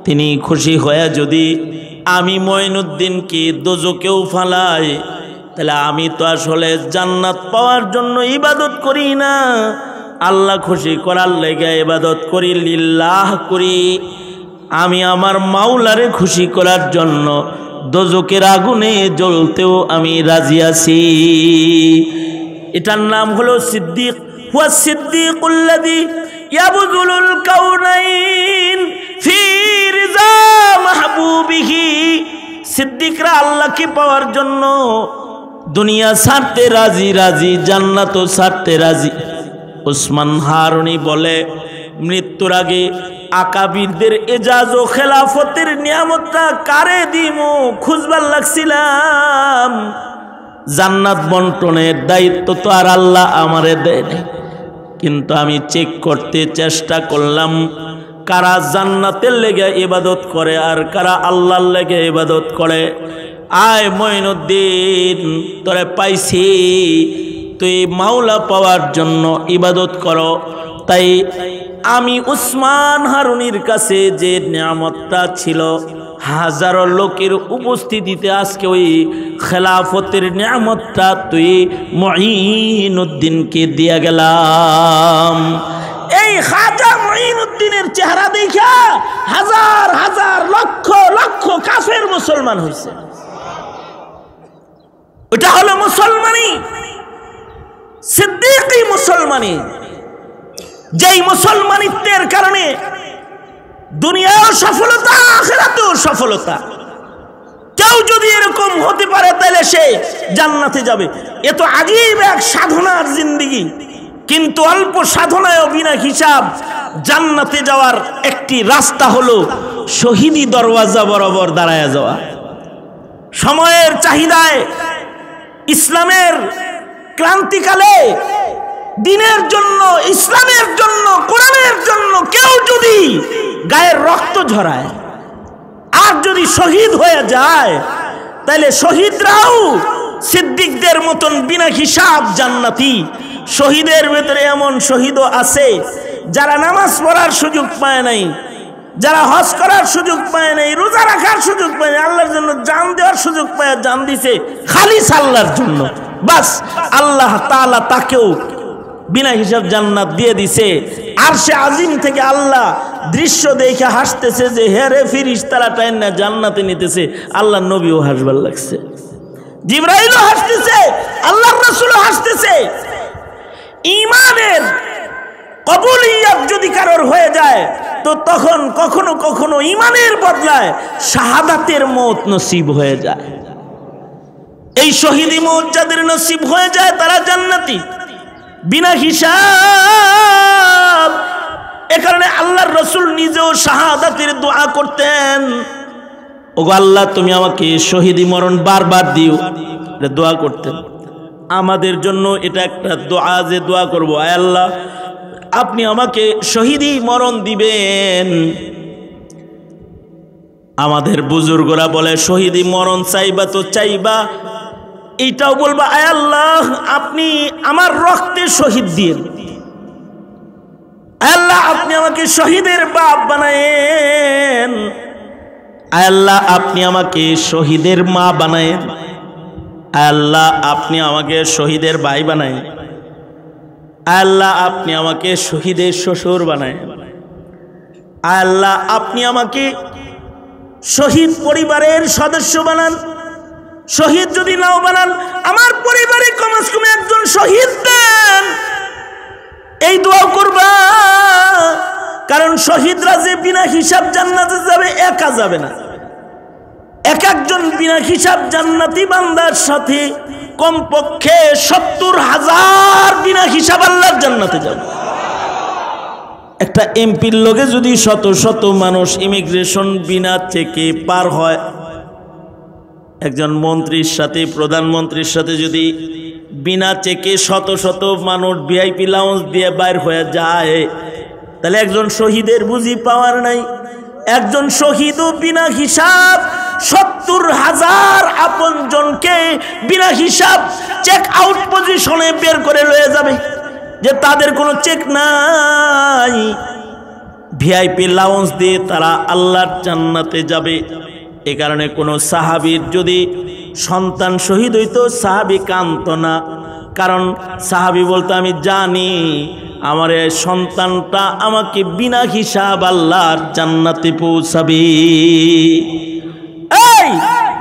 তিনি খুশি হইয়া যদি আমি মঈনুদ্দিনকে দোজকেও ফালাই, তাহলে আমি তো আসলে জান্নাত পাওয়ার জন্য ইবাদত করি না, আল্লাহ খুশি করার লেগে ইবাদত করি, লিল্লাহ করি। আমি আমার মাওলারে খুশি করার জন্য দোজকের আগুনে জ্বলতেও আমি রাজি আছি। এটার নাম হলো সিদ্দিক। হুয়া সিদ্দিকুল্লাযী ইয়াবযুলুল কাউনাইন ফি রিজা মাহবুবিহি। সিদ্দিকরা আল্লাহকে পাওয়ার জন্য দুনিয়া ছাড়তে রাজি রাজি, জান্নাতও ছাড়তে রাজি। উসমান হারুনি বলে, মৃত্যুর আগে আকাবিরদের এজাজ ও খেলাফতের নিয়ামতটা কারে দিমু খুঁজবার লাগছিলাম। জান্নাত বন্টনের দায়িত্ব তো আর আল্লাহ আমারে দেয় নাই, কিন্তু আমি চেক করতে চেষ্টা করলাম কারা জান্নাতের লেগে ইবাদত করে আর কারা আল্লাহর লেগে ইবাদত করে। আয় মঈনুদ্দিন, তোরে পাইছি, তুই মাওলা পাওয়ার জন্য ইবাদত করো। তাই আমি উসমান হারুনির কাছে যে নিয়ামতটা ছিল, হাজারো লোকের উপস্থিতিতে আজকে ওই খেলাফতের নিয়ামতটা তুই মঈনুদ্দিনকে দিয়া গেলাম। এই খাজা মঈনুদ্দিনের চেহারা দেখা হাজার হাজার লক্ষ লক্ষ কাফের মুসলমান হয়েছে। ওটা হলো মুসলমানি, সিদ্দিকী মুসলমানি, যেই মুসলমানিত্বের কারণে দুনিয়াও সফলতা, আখিরাতেও সফলতা। কেউ যদি এরকম হতে পারে তাহলে সে জান্নাতে যাবে। এ তো আজীব এক সাধনার জিন্দেগি, কিন্তু অল্প সাধনায়ও বিনা হিসাব জান্নাতে যাওয়ার একটি রাস্তা হলো শহীদি দরওয়াজা বরাবর দাঁড়ায় যাওয়া। সময়ের চাহিদায়, ইসলামের ক্রান্তিকালে, দিনের জন্য, ইসলামের জন্য, কোরআনের জন্য কেউ যদি গায়ের রক্ত ঝরায় আর যদি শহীদ হয়ে যায়, তাহলে শহীদরাও সিদ্দিকদের মতন বিনা হিসাব জান্নাতি। শহীদের ভেতরে এমন শহীদও আছে যারা নামাজ পড়ার সুযোগ পায় নাই, যারা হজ করার সুযোগ পায় নাই, রোজা রাখার সুযোগ পায় নাই, আল্লাহর জন্য জান দেওয়ার সুযোগ পায় জান দিছে খালিস আল্লাহর জন্য। বাস আল্লাহ তাআলা তাকেও বিনা হিসাব জান্নাত দিয়ে দিছে। আরশে আজিম থেকে আল্লাহ দৃশ্য দেখে হাসতেছে যে হেরে ফেরেশতারা টাইন না জান্নাতে নিতেছে। আল্লাহ নবীও হাসবার লাগছে, জিবরাইলও হাসতেছে, আল্লাহর রাসূলও হাসতেছে। ঈমানের কবুলিয়ত যদি কারোর হয়ে যায়, তো তখন কখনো কখনো ঈমানের বদলায় শাহাদাতের মওত নসিব হয়ে যায়। এই শহীদি মওত যাদের নসিব হয়ে যায় তারা জান্নাতি বিনা হিসাব। এ কারণে আল্লাহর রাসূল নিজেও শাহাদাতের দোয়া করতেন, ওগো আল্লাহ তুমি আমাকে শহীদি মরণ বারবার দিও, এটা দোয়া করতেন। আমাদের জন্য এটা একটা দোয়া, যে দোয়া করব, আয় আল্লাহ আপনি আমাকে শহীদি মরণ দিবেন। আমাদের বুজুর্গরা বলে শহীদি মরণ চাইবা তো চাইবা, এইটাও বলবা আয় আল্লাহ আপনি আমার রক্তে শহীদ দিন, আয় আল্লাহ আপনি আমাকে শহীদের বাপ বানায়েন, আয় আল্লাহ আপনি আমাকে শহীদের মা বানায়েন, আয় আল্লাহ আপনি আমাকে শহীদের ভাই বানায়েন, আয় আল্লাহ আপনি আমাকে শহীদের শ্বশুর বানায়েন, আয় আল্লাহ আপনি আমাকে শহীদ পরিবারের সদস্য বানান। শহীদ যদি নাও বানান, আমার পরিবারে কমস কম একজন শহীদ দেন। এই দোয়া করবা, কারণ শহীদরা যে বিনা হিসাব জান্নাতে যাবে একা যাবে না। এক একজন বিনা হিসাব জান্নাতি বান্দার সাথে কমপক্ষে 70,000 বিনা হিসাব আল্লাহর জান্নাতে যাবে। একটা এমপির লগে যদি শত শত মানুষ ইমিগ্রেশন বিনা চেকে পার হয়, একজন মন্ত্রীর সাথে প্রধানমন্ত্রীর সাথে যদি বিনা চেকে শত শত মানুষ ভিআইপি লাউঞ্জ দিয়ে বাইর হয়ে যায়, তাহলে একজন শহীদের বুঝি পাওয়ার নাই? একজন শহীদও বিনা হিসাব 70,000 আপন জনকে বিনা হিসাব চেক আউট পজিশনে বের করে লয়ে যাবে, যে তাদের কোনো চেক নাই। ভিআইপি লাউঞ্জ দিয়ে তারা আল্লাহর জান্নাতে যাবে। এ কারণে কোনো সাহাবীর যদি সন্তান শহীদ হইতো, সাহাবী কাঁদতো না, কারণ সাহাবী বলতো আমি জানি আমার এই সন্তানটা আমাকে বিনা হিসাব আল্লাহর জান্নাতে পৌঁছাবে। এই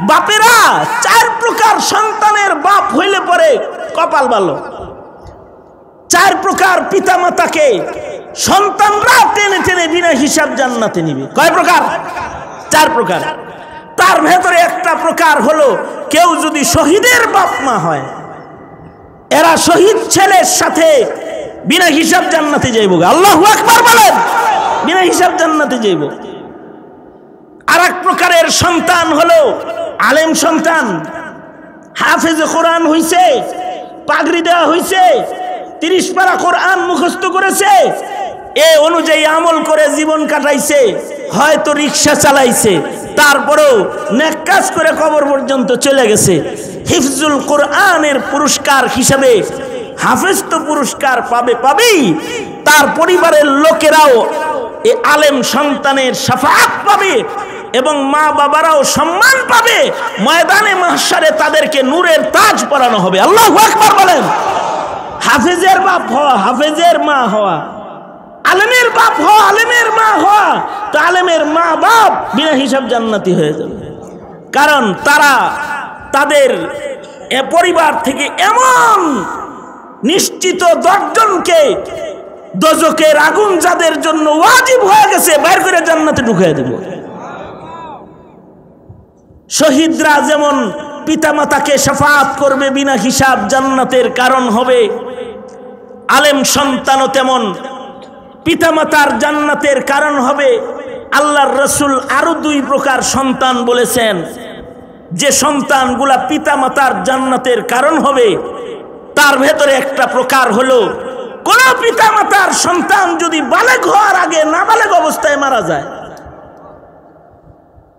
বাপেরা 4 প্রকার সন্তানের বাপ হইলে পরে কপাল ভালো। 4 প্রকার পিতা মাতাকে সন্তানরা টেনে টেনে বিনা হিসাব জান্নাতে নিবে। কয় প্রকার? 4 প্রকার। তার ভেতরে একটা প্রকার হলো, কেউ যদি শহীদের বাপ মা হয়, এরা শহীদ ছেলের সাথে বিনা হিসাব জান্নাতে যাইব। আল্লাহু আকবার বলেন, বিনা হিসাব জান্নাতে যাইব। আর এক প্রকারের সন্তান হলো আলেম সন্তান, হাফেজ কোরআন হইছে, পাগড়ি দেওয়া হইছে, 30 পারা কোরআন মুখস্থ করেছে, এ অনুযায়ী আমল করে জীবন কাটাইছে, হয়তো রিক্সা চালাইছে, তারপরেও নেক কাজ করে কবর পর্যন্ত চলে গেছে। হিফজুল কোরআনের পুরস্কার হিসাবে হাফেজ তো পুরস্কার পাবেই, তার পরিবারের লোকেরাও এ আলেম সন্তানের শাফাআত পাবে এবং মা বাবারাও সম্মান পাবে। ময়দানে মাহশারে তাদেরকে নূরের তাজ পরানো হবে। আল্লাহু আকবার বলেন। হাফেজের বাপ হওয়া, হাফেজের মা হওয়া, আলেমের বাপ হওয়া, আলেমের মা হওয়া, তো আলেমের মা বাপ বিনা হিসাব জান্নাতি হয়ে যাবে। কারণ তারা তাদের এ পরিবার থেকে এমন নিশ্চিত 10 জনকে দোজখের আগুন যাদের জন্য ওয়াজিব হয়ে গেছে বাইর করে জান্নাতে ঢুকিয়ে দেব। শহীদরা যেমন পিতামাতাকে শাফাআত করবে, বিনা হিসাব জান্নাতের কারণ হবে, আলেম সন্তানও তেমন পিতামাতার জান্নাতের কারণ হবে। আল্লাহর রাসূল আরো 2 প্রকার সন্তান বলেছেন, যে সন্তানগুলা পিতামাতার জান্নাতের কারণ হবে। তার ভেতরে একটা প্রকার হলো, কোন পিতামাতার সন্তান যদি বালেগ হওয়ার আগে নাবালেগ অবস্থায় মারা যায়,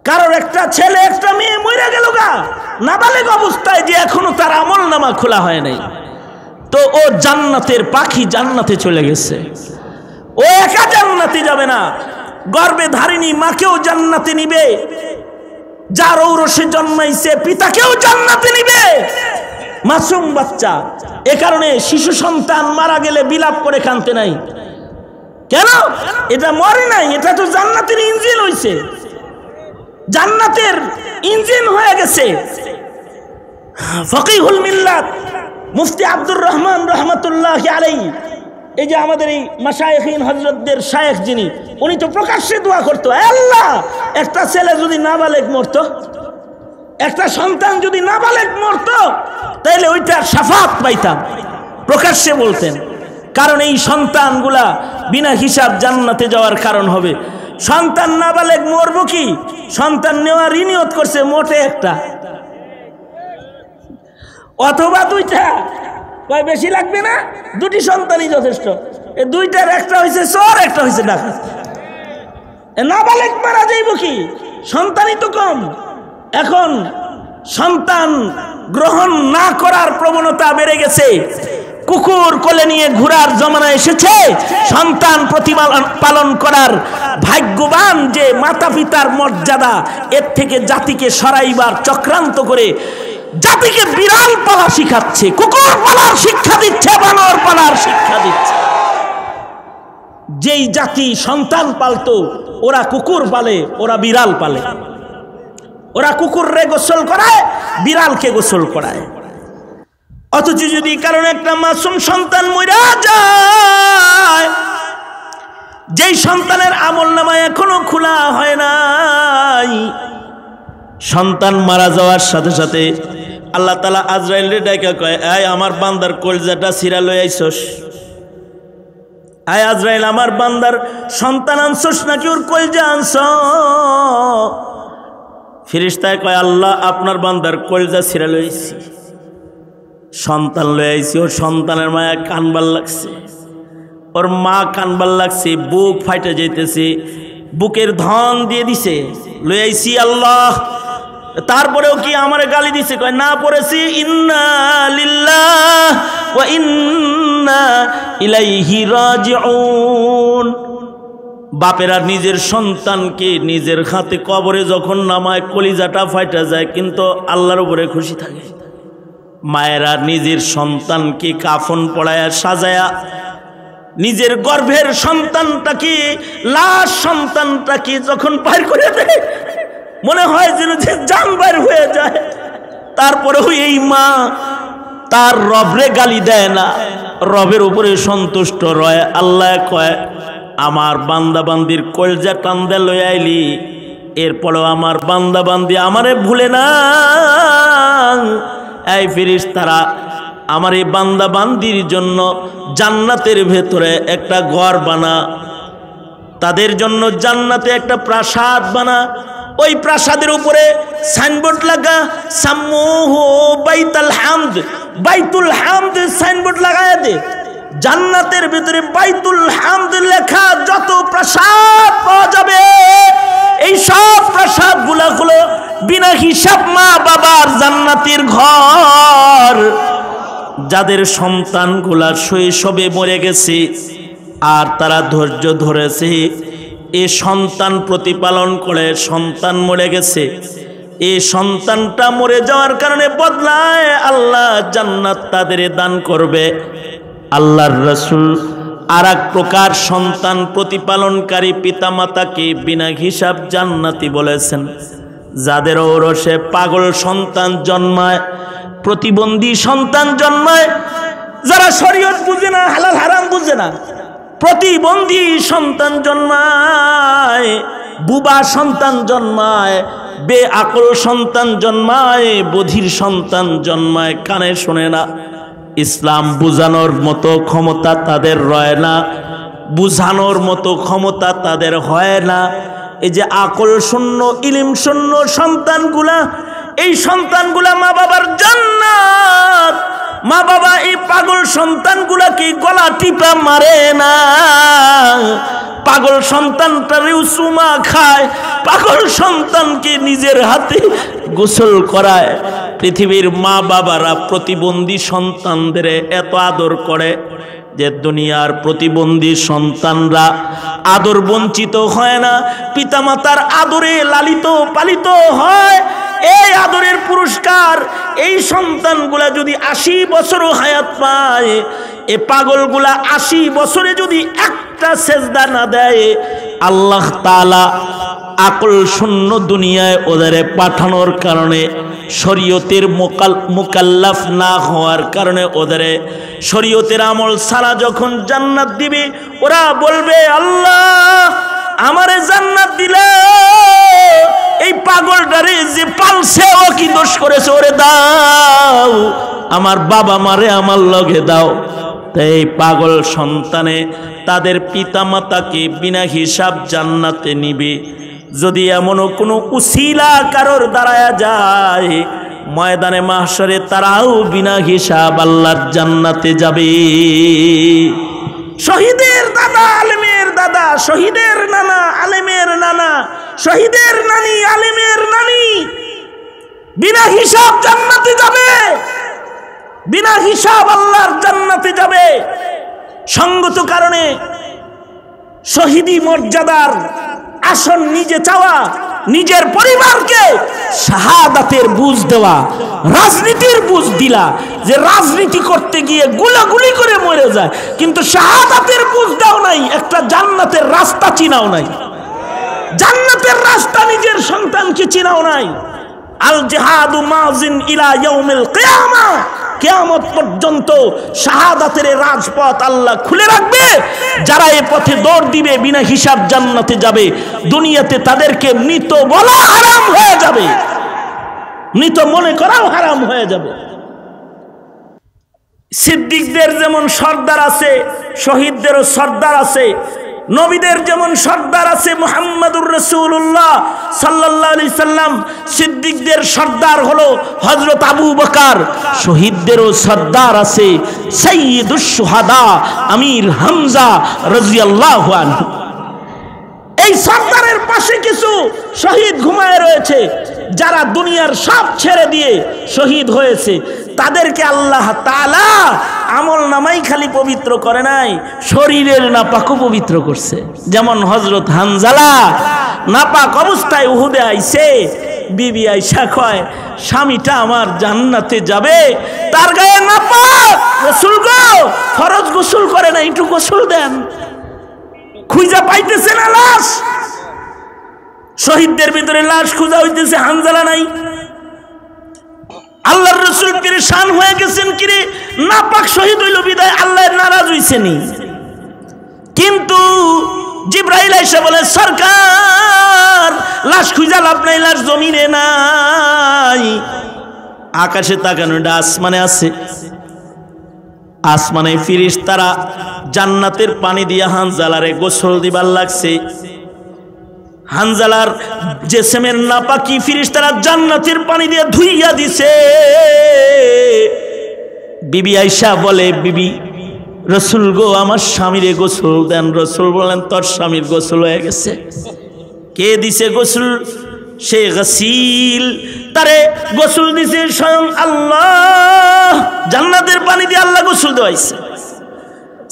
কারণ একটা ছেলে একটা মেয়ে মরে গেল গা নাবালেগ অবস্থায়, যে এখনো তার আমলনামা খোলা হয় নাই, তো ও জান্নাতের পাখি, জান্নাতে চলে গেছে। ও একা জান্নাতে যাবে না, গর্ভে ধারিণী মাকেও জান্নাতে নিবে, যার ঔরসে জন্মাইছে পিতাকেও জান্নাতে নিবে, মাসুম বাচ্চা। এ কারণে শিশু সন্তান মারা গেলে বিলাপ করে কাঁদতে নাই। কেন? এটা মরে নাই, এটা তো জান্নাতের ইঞ্জিন হইছে, জান্নাতের ইঞ্জিন হয়ে গেছে। ফকিহুল মিল্লাত মুফতি আব্দুর রহমান রহমাতুল্লাহি আলাইহি, এই যে আমাদের এই মাশায়েখিন হযরতদের শায়েখ যিনি, উনি তো প্রকাশ্যে দোয়া করতো, আল্লাহ একটা ছেলে যদি নাবালেগ মরতো, একটা সন্তান যদি নাবালেগ মরতো, তাইলে ওইটার শাফাআত পাইতাম, প্রকাশ্যে বলতেন। কারণ এই সন্তানগুলা বিনা হিসাব জান্নাতে যাওয়ার কারণ হবে। সন্তান নাবালেগ মরবো কি? সন্তান নেওয়ার নিয়ত করছে মোটে একটা, অথবা দুইটা, কয় বেশি লাগবে না, দুটি সন্তানই যথেষ্ট। এই দুইটার একটা হয়েছে চোর, একটা হয়েছে ডাকাত। নাবালেগ মারা যাইব কি, সন্তানই তো কম। এখন সন্তান গ্রহণ না করার প্রবণতা বেড়ে গেছে, কুকুর কোলে নিয়ে ঘোরার জমানা এসেছে। সন্তান প্রতিপালন করার ভাগ্যবান যে মাতা পিতার মর্যাদা, এর থেকে জাতিকে সরাইবার চক্রান্ত করে জাতিকে বিড়াল পালা শিখাচ্ছে, কুকুর পালার শিক্ষা দিচ্ছে, বানর পালার শিক্ষা দিচ্ছে। যেই জাতি সন্তান পালতো ওরা কুকুর পালে, ওরা বিড়াল পালে। ওরা কুকুররে গোসল করায়, বিড়ালকে গোসল করায়। অথচ যদি কারণ একটা মাসুম সন্তান মইরা যায়, যেই সন্তানের আমলনামা এখনো খোলা হয় নাই, সন্তান মারা যাওয়ার সাথে সাথে আল্লাহ তাআলা আজরাইলরে ডাইকা কয়, আয় আমার বান্দার কলিজাটা ছিঁড়া লই আইছস। আয় আজরাইল, আমার বান্দার সন্তান আনছস নাকি ওর কলিজা আনছ? ফেরেশতায় কয়, আল্লাহ আপনার বান্দার কলিজা ছিঁড়া লই আইছি, সন্তান লই আইছি। ওর সন্তানের মায়া কানবার লাগছে, ওর মা কানবার লাগছে, বুক ফাইটে যাইতেছে, বুকের ধন দিয়ে দিছে, লই আইছি আল্লাহ। তারপরেও কি আমারে গালি দিছে? কয় না, পড়েছি ইন্না লিল্লাহ ওয়া ইন্না ইলাইহি রাজিউন। বাপেরা নিজের সন্তানকে নিজের হাতে কবরে যখন নামায় কলিজাটা ফাইটা যায়, কিন্তু আল্লাহর উপরে খুশি থাকে। মায়েরা নিজের সন্তানকে কাফন পড়ায়া সাজায়া, নিজের গর্ভের সন্তানটাকে, লাশ সন্তানটাকে যখন বাইর করে দেয়, মনে হয় যেন যে জান বাইর হয়ে যায়। তারপরেও এই মা তার রবরে গালি দেয় না, রবের উপরে সন্তুষ্ট রয়। আল্লাহ কয়, আমার বান্দা বান্দির কলজা টান্দে লই আইলি, এরপরেও আমার বান্দা বান্দি আমারে ভুলে না। এই ফেরেশতারা, আমার এই বান্দা বান্দির জন্য জান্নাতের ভেতরে একটা ঘর বানা, তাদের জন্য জান্নাতে একটা প্রাসাদ বানা। ওই প্রাসাদের উপরে সাইনবোর্ড লাগা, সাম্মুহু বাইতুল হামদ, বাইতুল হামদ সাইনবোর্ড লাগায় দে। জান্নাতের ভিতরে বাইতুল হামদ লেখা যত প্রাসাদ পাওয়া যাবে, এই সব প্রাসাদ গুলা হলো বিনা হিসাব মা বাবার জান্নাতের ঘর। যাদের সন্তানগুলা শৈশবে মরে গেছে আর তারা ধৈর্য ধরেছে, এ সন্তান প্রতিপালন করে সন্তান মরে গেছে, এই সন্তানটা মরে যাওয়ার কারণে বদলায় আল্লাহ জান্নাত তাদের দান করবে। আল্লাহর রাসূল আর এক প্রকার সন্তান প্রতিপালনকারী পিতামাতাকে বিনা হিসাব জান্নাতি বলেছেন। যাদের ঔরসে পাগল সন্তান জন্মায়, প্রতিবন্ধী সন্তান জন্মায়, যারা শরীয়ত বুঝে না, হালাল হারাম বুঝে না, প্রতিবন্ধী সন্তান জন্মায়, বুবা সন্তান জন্মায়, বেআকল সন্তান জন্মায়, বধির সন্তান জন্মায়, কানে শোনে না। ইসলাম বুঝানোর মতো ক্ষমতা তাদের রয় না, বুঝানোর মতো ক্ষমতা তাদের হয় না। এই যে আকল শূন্য, ইলম শূন্য সন্তানগুলা, এই সন্তানগুলা মা বাবার জান্নাত। মা বাবা এই পাগল সন্তানগুলাকে গলা টিপা মারে না, পাগল সন্তানটারেও চুমা খায়, পাগল সন্তানকে নিজের হাতে গোসল করায়। পৃথিবীর মা বাবারা প্রতিবন্ধী সন্তানদের এত আদর করে যে দুনিয়ার প্রতিবন্ধী সন্তানরা আদর বঞ্চিত হয় না, পিতামাতার আদরে লালিত পালিত হয়। এই আদরের পুরস্কার এই সন্তানগুলা যদি 80 বছরও হায়াত পায়, এ পাগলগুলা 80 বছরে যদি একটা সেজদা না দেয়, আল্লাহ তাআলা আকল শূন্য দুনিয়ায় ওদের পাঠানোর কারণে, শরীয়তের মুকাল্লাফ না হওয়ার কারণে ওদের শরীয়তের আমল ছাড়া যখন জান্নাত দিবে, ওরা বলবে আল্লাহ আমারে জান্নাত দিলে, এই পাগলটারে যে পালছে ও কি দোষ করেছে, ওরে দাও, আমার বাবা মারে আমার লগে দাও। তাই এই পাগল সন্তানে তাদের পিতামাতাকে বিনা হিসাব জান্নাতে নিবে। যদি এমনও কোনো উসিলা কারোর দাঁড়ায়া যায়, ময়দানে মাহশরে তারাও বিনা হিসাব আল্লাহর জান্নাতে যাবে। শহীদের দাদা আলেমের দাদা, শহীদের নানা আলেমের নানা, শহীদের নানি আলেমের নানি বিনা হিসাব জান্নাতে যাবে, বিনা হিসাব আল্লাহর জান্নাতে যাবে। সঙ্গত কারণে শহীদি মর্যাদার আসন নিজে চাওয়া, নিজের পরিবারকে শাহাদাতের বুঝ দেওয়া, রাজনীতির বুঝ দিলা যে রাজনীতি করতে গিয়ে গুলাগুলি করে মরে যায়, কিন্তু শাহাদাতের বুঝ দাও নাই, একটা জান্নাতের রাস্তা চিনাও নাই, জান্নাতের রাস্তা নিজের সন্তানকে চিনাও নাই। আল জিহাদু মাজিন ইলা ইয়াউমিল কিয়ামা, কিয়ামত পর্যন্ত শাহাদাতের রাজপথ আল্লাহ খুলে রাখবে। যারা এই পথে দৌড় দিবে বিনা হিসাব জান্নাতে যাবে। দুনিয়াতে তাদেরকে মৃত বলা হারাম হয়ে যাবে, মৃত মনে করাও হারাম হয়ে যাবে। সিদ্দিকদের যেমন সর্দার আছে, শহীদদেরও সর্দার আছে। নবীদের যেমন সর্দার আছে মুহাম্মাদুর রাসূলুল্লাহ সাল্লাল্লাহু আলাইহি সাল্লাম, সিদ্দিকদের সর্দার হলো হযরত আবু বকর। শহীদদেরও সর্দার আছে সাইয়্যিদুশ শুহাদা আমির হামজা রাদিয়াল্লাহু আনহু। এই সর্দারের পাশে কিছু শহীদ ঘুমায় রয়েছে, যারা দুনিয়ার সব ছেড়ে দিয়ে শহীদ হয়েছে। তাদেরকে আল্লাহ তাআলা আমল নামাই খালি পবিত্র করে নাই, শরীরের নাপাকও পবিত্র করছে। যেমন হযরত হানজালা নাপাক অবস্থায় উহুদে আইছে, বিবি আয়েশা কয় স্বামীটা আমার জান্নাতে যাবে, তার গায়ে নাপাক, রাসূল গো ফরজ গোসল করে না, একটু গোসল দেন। খুঁজা পাইতেছে না লাশ, শহীদদের ভিতরে লাশ খুঁজা হইতেছে, হানজালা নাই। আল্লাহর রাসূল পেরেশান হয়ে গেছেন, কিরে নাপাক শহীদ হইল বিদায় আল্লাহ নারাজ হইছেনি। কিন্তু জিবরাইল এসে বলে সরকার লাশ খুঁজা লাভ নাই, লাশ জমিনে নাই। আকাশে তাকানো, এটা আসমানে আছে। আসমানে ফেরেশতারা জান্নাতের পানি দিয়ে হানজালারে গোসল দিবার লাগছে। হানজালার জিসমের নাপাকি ফেরেশতারা জান্নাতের পানি দিয়ে ধুইয়া দিছে। বিবি আয়েশা বলে, বিবি রাসূল গো আমার স্বামীরে গোসল দেন। রাসূল বলেন তোর স্বামীর গোসল হয়ে গেছে। কে দিছে গোসল? সে গাসিল, তারে গোসল দিছে স্বয়ং আল্লাহ। জান্নাতের পানি দিয়ে আল্লাহ গোসল দেওয়াইছে।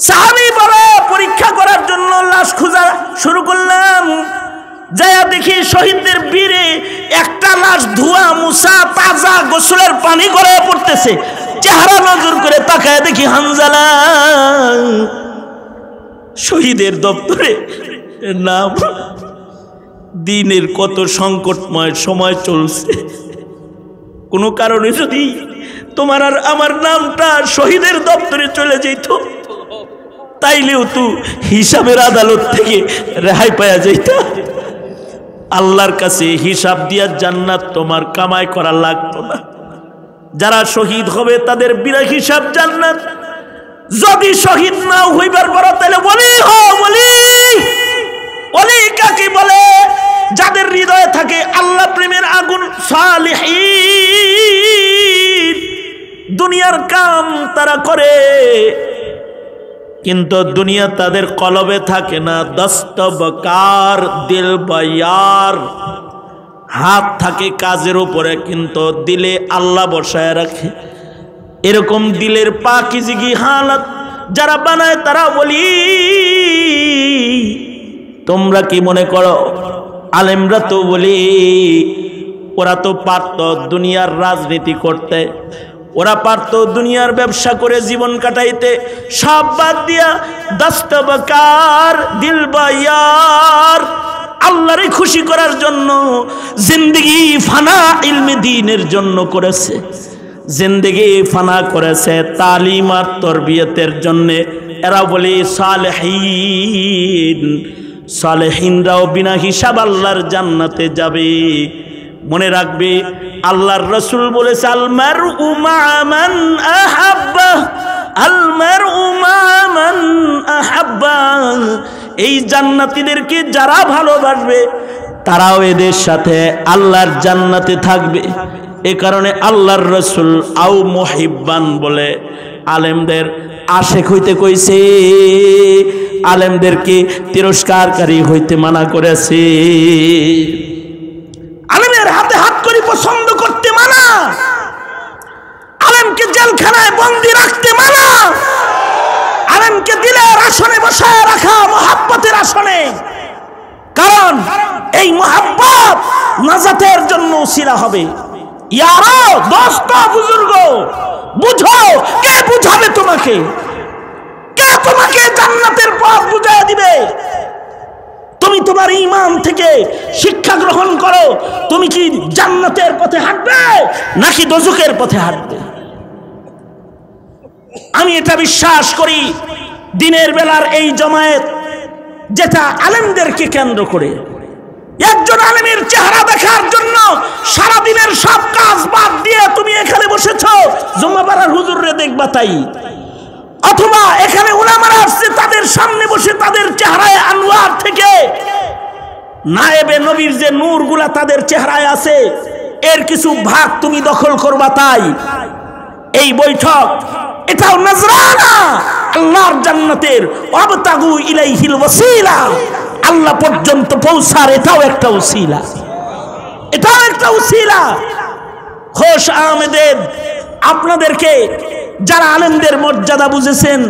সাহাবী বলে পরীক্ষা করার জন্য লাশ খোঁজা শুরু করলাম, যায়া দেখি শহীদদের বীরে একটা লাশ ধোয়া মুসা তাজা গোসলের পানি করে পড়তেছে। চেহারা নজর করে তাকায় দেখি হানজালা। শহীদের দপ্তরে নাম। দিনের কত সংকটময় সময় চলছে, কোনো কারণে যদি তোমার আর আমার নামটা শহীদের দপ্তরে চলে যেত, তাইলেও তো হিসাবের আদালত থেকে রেহাই পাওয়া যেত। আল্লাহর কাছে হিসাব দিয়া জান্নাত তোমার কামাই করা লাগতো না। যারা শহীদ হবে তাদের বিনা হিসাব জান্নাত। যদি শহীদ না হইবার পর তাহলে বলি বলি বলি কাকে বলে? যাদের হৃদয়ে থাকে আল্লাহ প্রেমের আগুন, সালেহীন। দুনিয়ার কাম তারা করে কিন্তু দুনিয়া তাদের কলবে থাকে না। দস্তবকার দিল বয়ার, হাত থাকে কাজের উপরে কিন্তু দিলে আল্লাহ বসায় রাখে। এরকম দিলের পাকিজগি হালত যারা বানায় তারা বলি। তোমরা কি মনে করো আলেমরা তো বলি? ওরা তো পারত দুনিয়ার রাজনীতি করতে, ওরা পারত দুনিয়ার ব্যবসা করে জীবন কাটাইতে। সব বাদ দিয়া দস্তবকার দিল বয়ার, আল্লাহরে খুশি করার জন্য জিন্দেগি ফানা ইলমে দ্বীনের জন্য করেছে, জিন্দেগি ফানা করেছে তালিম আর তরবিয়তের জন্য। এরা বলে সালেহীন। সালেহীনরাও বিনা হিসাব আল্লাহর জান্নাতে যাবে। মনে রাখবে আল্লাহর রাসূল বলেছে আল মারউ মা মান আহাব্বা, আল মারউ মা মান আহাব্বা। এই জান্নাতীদেরকে যারা ভালোবাসবে তারাও এদের সাথে আল্লাহর জান্নাতে থাকবে। এ কারণে আল্লাহর রাসূল আও মুহিব্বান বলে আলেমদের আশেক হইতে কইছে, আলেমদেরকে তিরস্কারকারী হইতে মানা করেছে। আলেমের হাতে হাত করে পছন্দ করতে মানা, আলেমকে জেলখানায় বন্দী রাখতে মানা, আলেমকে দিলের আসনে বসায় রাখা মহাব্বতের আসনে। কারণ এই মহাব্বত নাজাতের জন্য উসিলা হবে। ইয়ারো দোস্ত বুজুর্গ, বুঝো, কে বুঝাবে তোমাকে? কে তোমাকে জান্নাতের পথ বুঝায় দিবে? তুমি তোমার ঈমান থেকে শিক্ষা গ্রহণ করো, তুমি কি জান্নাতের পথে হাঁটবে নাকি দোজখের পথে হাঁটবে? আমি এটা বিশ্বাস করি, দিনের বেলার এই জমায়েত যেটা আলেমদেরকে কেন্দ্র করে, একজন আলেমের চেহারা দেখার জন্য সারা দিনের সব কাজ বাদ দিয়ে তুমি এখানে বসেছো জুম্মাবারের হুজুররে দেখবা তাই, অথবা এখানে উলামারা আসছে তাদের সামনে বসে তাদের চেহারায় আনোয়ার থেকে নায়েবে নবীর যে নূরগুলা তাদের চেহারায় আছে এর কিছু ভাগ তুমি দখল করবা তাই। এই বৈঠক এটাও নজরানা আল্লাহর জান্নাতের, ওয়াবতাগু ইলাইহিল ওয়াসিলা, আল্লাহ পর্যন্ত পৌঁছার এটাও একটা ওসিলা, এটাও একটা ওসিলা। খোশ আহমেদের আপনাদেরকে যারা আলেমদের মর্যাদা বুঝেছেন,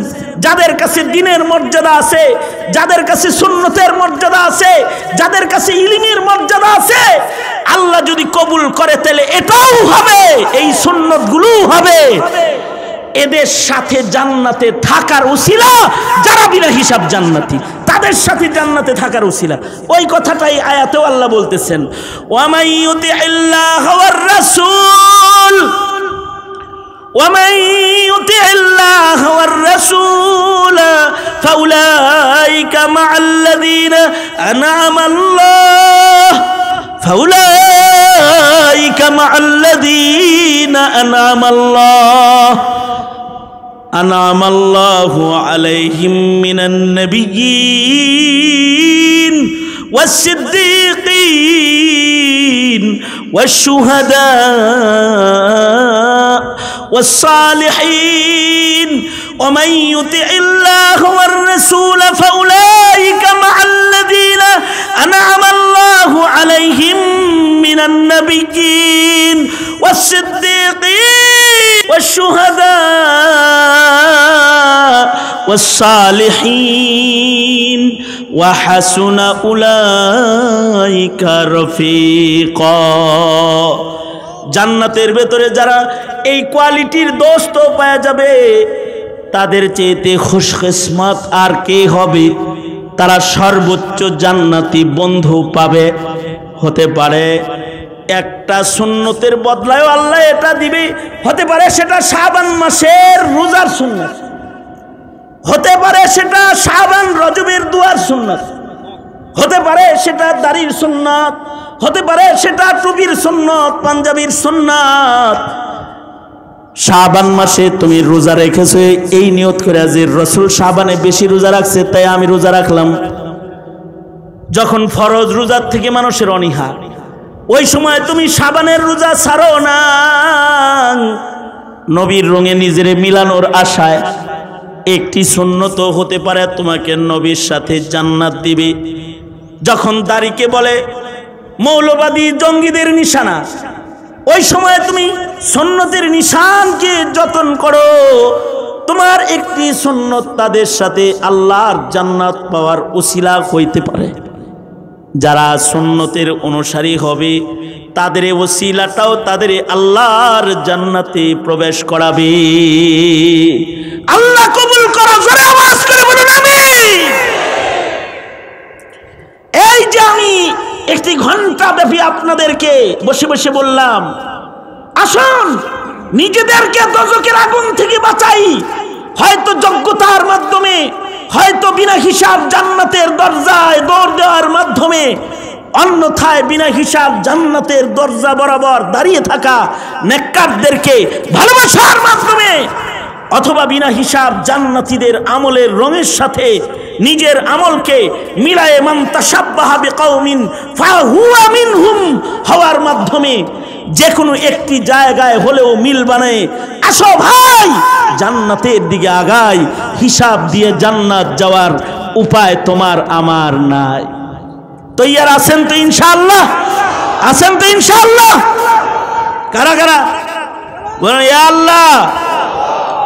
যাদের কাছে দ্বীনের মর্যাদা আছে, যাদের কাছে সুন্নতের মর্যাদা আছে, যাদের কাছে ইলমের মর্যাদা আছে, আল্লাহ যদি কবুল করে তাহলে এটাও হবে, এই সুন্নতগুলোও হবে। এদের সাথে জান্নাতে থাকার উসিলা যারা বিনা হিসাব জান্নাতি, তাদের সাথে জান্নাতে থাকার উসিলা। ওই কথাটাই আয়াতেও আল্লাহ বলতেছেন, ওয়ামান ইউতিইল্লাহ ওয়ার রাসূল ومن يطع الله والرسول فأولئك مع الذين أنعم الله أنعم الله عليهم من النبيين والصديقين والشهداء والصالحين ومن يطع الله والرسول فأولئك مع الذين أنعم الله عليهم من النبيين والصديقين والشهداء والصالحين وحسن أولئك رفيقا। জান্নাতের ভেতরে যারা এই কোয়ালিটির দোস্ত পাওয়া যাবে তাদের চেয়েতে খুশকিসমত আর কে হবে? তারা সর্বোচ্চ জান্নাতি বন্ধু পাবে। হতে পারে একটা সুন্নতের বদলায় আল্লাহ এটা দিবে, হতে পারে সেটা শাবান মাসের রোজার সুন্নাত, হতে পারে সেটা শাবান রজবের দুয়ার সুন্নাত, হতে পারে সেটা দাড়ির সুন্নাত, হতে পারে সেটা টুপির সুন্নাত, পাঞ্জাবির সুন্নাত। শাবান মাসে তুমি রোজা রেখেছো এই নিয়ত করে যে রাসূল শাবানে বেশি রোজা রাখছে তাই আমি রোজা রাখলাম। যখন ফরজ রোজার থেকে মানুষের অনীহা, ওই সময় তুমি শাবানের রোজা ছাড়ো না, নবীর রঙে নিজেরে মিলানোর আশায়। একটি সুন্নত হতে পারে তোমাকে নবীর সাথে জান্নাত দিবে। যখন দাড়িকে বলে মৌলবাদী জঙ্গিদের নিশানা, ওই সময় তুমি সুন্নতের নিশানকে যতন করো, তোমার একটি সুন্নত তাদের সাথে আল্লাহর জান্নাত পাওয়ার উসিলা হইতে পারে। যারা সুন্নতের অনুসারী হবে তাদের ওসিলাটাও তাদের আল্লাহর জান্নাতে প্রবেশ করাবে। আল্লাহ কবুল করো, জোরে আওয়াজ করে বলুন আমিন। এই যে আমি একটি ঘন্টা ব্যাপী আপনাদেরকে বসে বসে বললাম, আসুন নিজেদেরকে দোজখের আগুন থেকে বাঁচাই, হয়তো যোগ্যতার মাধ্যমে, হয়তো বিনা হিসাব জান্নাতের দরজায় দৌড় দেওয়ার মাধ্যমে, অন্যথায় বিনা হিসাব জান্নাতের দরজা বরাবর দাঁড়িয়ে থাকা নেককারদেরকে ভালোবাসার মাধ্যমে, অথবা বিনা হিসাব জান্নাতীদের আমলের রঙের সাথে নিজের আমলকে মিলায়ে মান তাশাব্বাহা বিকাউমিন ফাহুয়া মিনহুম হওয়ার মাধ্যমে যে কোনো একটি জায়গায় হলেও মিল বানায় আসো ভাই জান্নাতের দিকে আগাই। হিসাব দিয়ে জান্নাত যাওয়ার উপায় তোমার আমার নাই। তৈয়ার আছেন তো ইনশাআল্লাহ? আছেন তো ইনশাআল্লাহ? কারা কারা বলেন ইয়া আল্লাহ?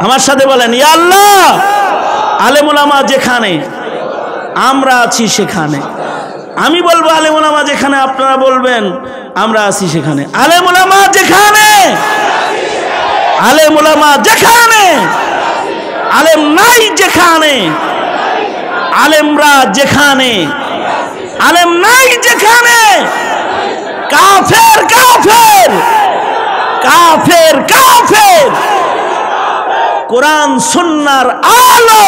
আমার সাথে বলেন ইয়া আল্লাহ। আলেম ওলামা যেখানে, আমরা আছি সেখানে। আমি বলবো আলেম ওলামা যেখানে, আপনারা বলবেন আমরা আছি সেখানে। আলেম ওলামা যেখানে, আলেম ওলামা যেখানে, আলেম নাই যেখানে, আলেমরা যেখানে, আলেম নাই যেখানে, কাফের কাফের কাফের কাফের। কোরআন সুন্নাহর আলো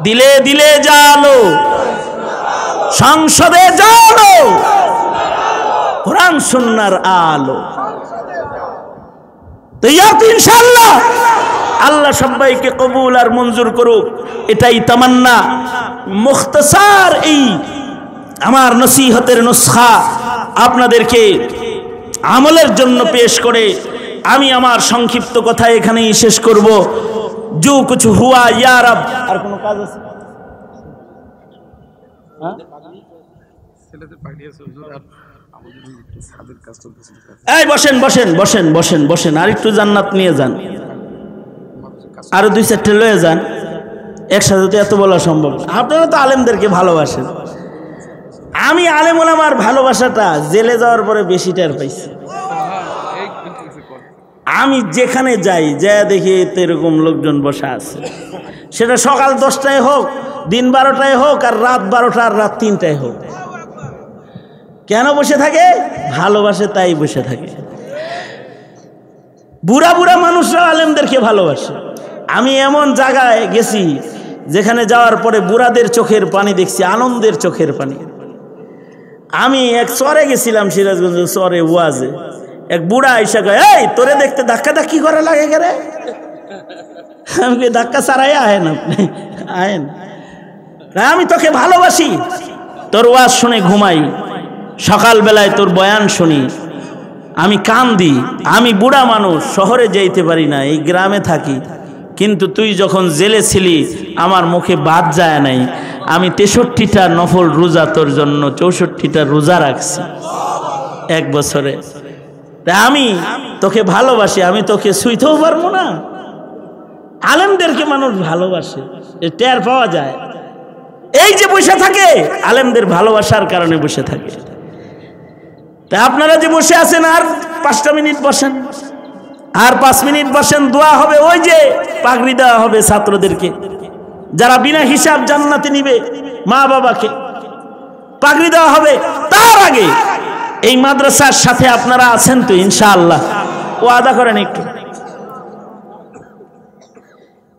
দিলে দিলে জালো, সংসদে জালো, কোরআন সুন্নাহর আলো। তৈয়ার তো ইনশাআল্লাহ? আল্লাহ সবাইকে কবুল আর মঞ্জুর করুক, এটাই তামান্না। মুখতাসার এই আমার নসিহতের নুসখা আপনাদেরকে আমলের জন্য পেশ করে আমি আমার সংক্ষিপ্ত কথা এখানেই শেষ করব। जो कुछ हुआ या रब। আর কোনো কাজ আছে? এই বসেন বসেন বসেন বসেন বসেন, আর একটু জান্নাত নিয়ে যান, আরো 2-4টা লয়ে যান। একসাথে তো এত বলা সম্ভব। আপনারা তো আলেমদেরকে ভালোবাসেন, আমি আলেম ওলামার ভালোবাসাটা জেলে যাওয়ার পরে বেশি টের পাইছি। আমি যেখানে যাই যা দেখি এরকম লোকজন বসা আছে, সেটা সকাল 10টায় হোক, দিন 12টায় হোক, আর রাত 12টা আর রাত 3টায় হোক। কেন বসে থাকে? ভালোবাসে তাই বসে থাকে। বুড়া বুড়া মানুষরা আলেমদেরকে ভালোবাসে। আমি এমন জায়গায় গেছি যেখানে যাওয়ার পরে বুড়াদের চোখের পানি দেখছি, আনন্দের চোখের পানি। আমি এক চরে গেছিলাম, সিরাজগঞ্জ চরে ওয়াজে। এক বুড়া আইসা কয়, এই তোরে দেখতে ধাক্কা ধাক্কি করা লাগে কে রে? আমি ধাক্কা ছাড়াই আহেন, আপনি আহেন। আমি তোকে ভালোবাসি, তোর ওয়াজ শুনে ঘুমাই, সকালবেলায় তোর বয়ান শুনি, আমি কান্দি। আমি বুড়া মানুষ, শহরে যাইতে পারি না, এই গ্রামে থাকি। কিন্তু তুই যখন জেলে ছিলি আমার মুখে বাদ যায় নাই। আমি 63টা নফল রোজা তোর জন্য 64টা রোজা রাখছি 1 বছরে। তাই আমি তোকে ভালোবাসি, আমি তোকে ছুঁইতেও পারবো না। আলেমদেরকে মানুষ ভালোবাসে, টের পাওয়া যায়। এই যে বসে থাকে আলেমদের ভালোবাসার কারণে বসে থাকে। তাই আপনারা যে বসে আছেন, আর 5টা মিনিট বসেন, আর 5 মিনিট বসেন, দোয়া হবে। ওই যে পাগড়ি দেওয়া হবে ছাত্রদেরকে, যারা বিনা হিসাব জান্নাতে নিবে, মা বাবাকে পাগড়ি দেওয়া হবে। তার আগে এই মাদ্রাসার সাথে আপনারা আছেন তো ইনশাআল্লাহ? ও আদা করেন একটু।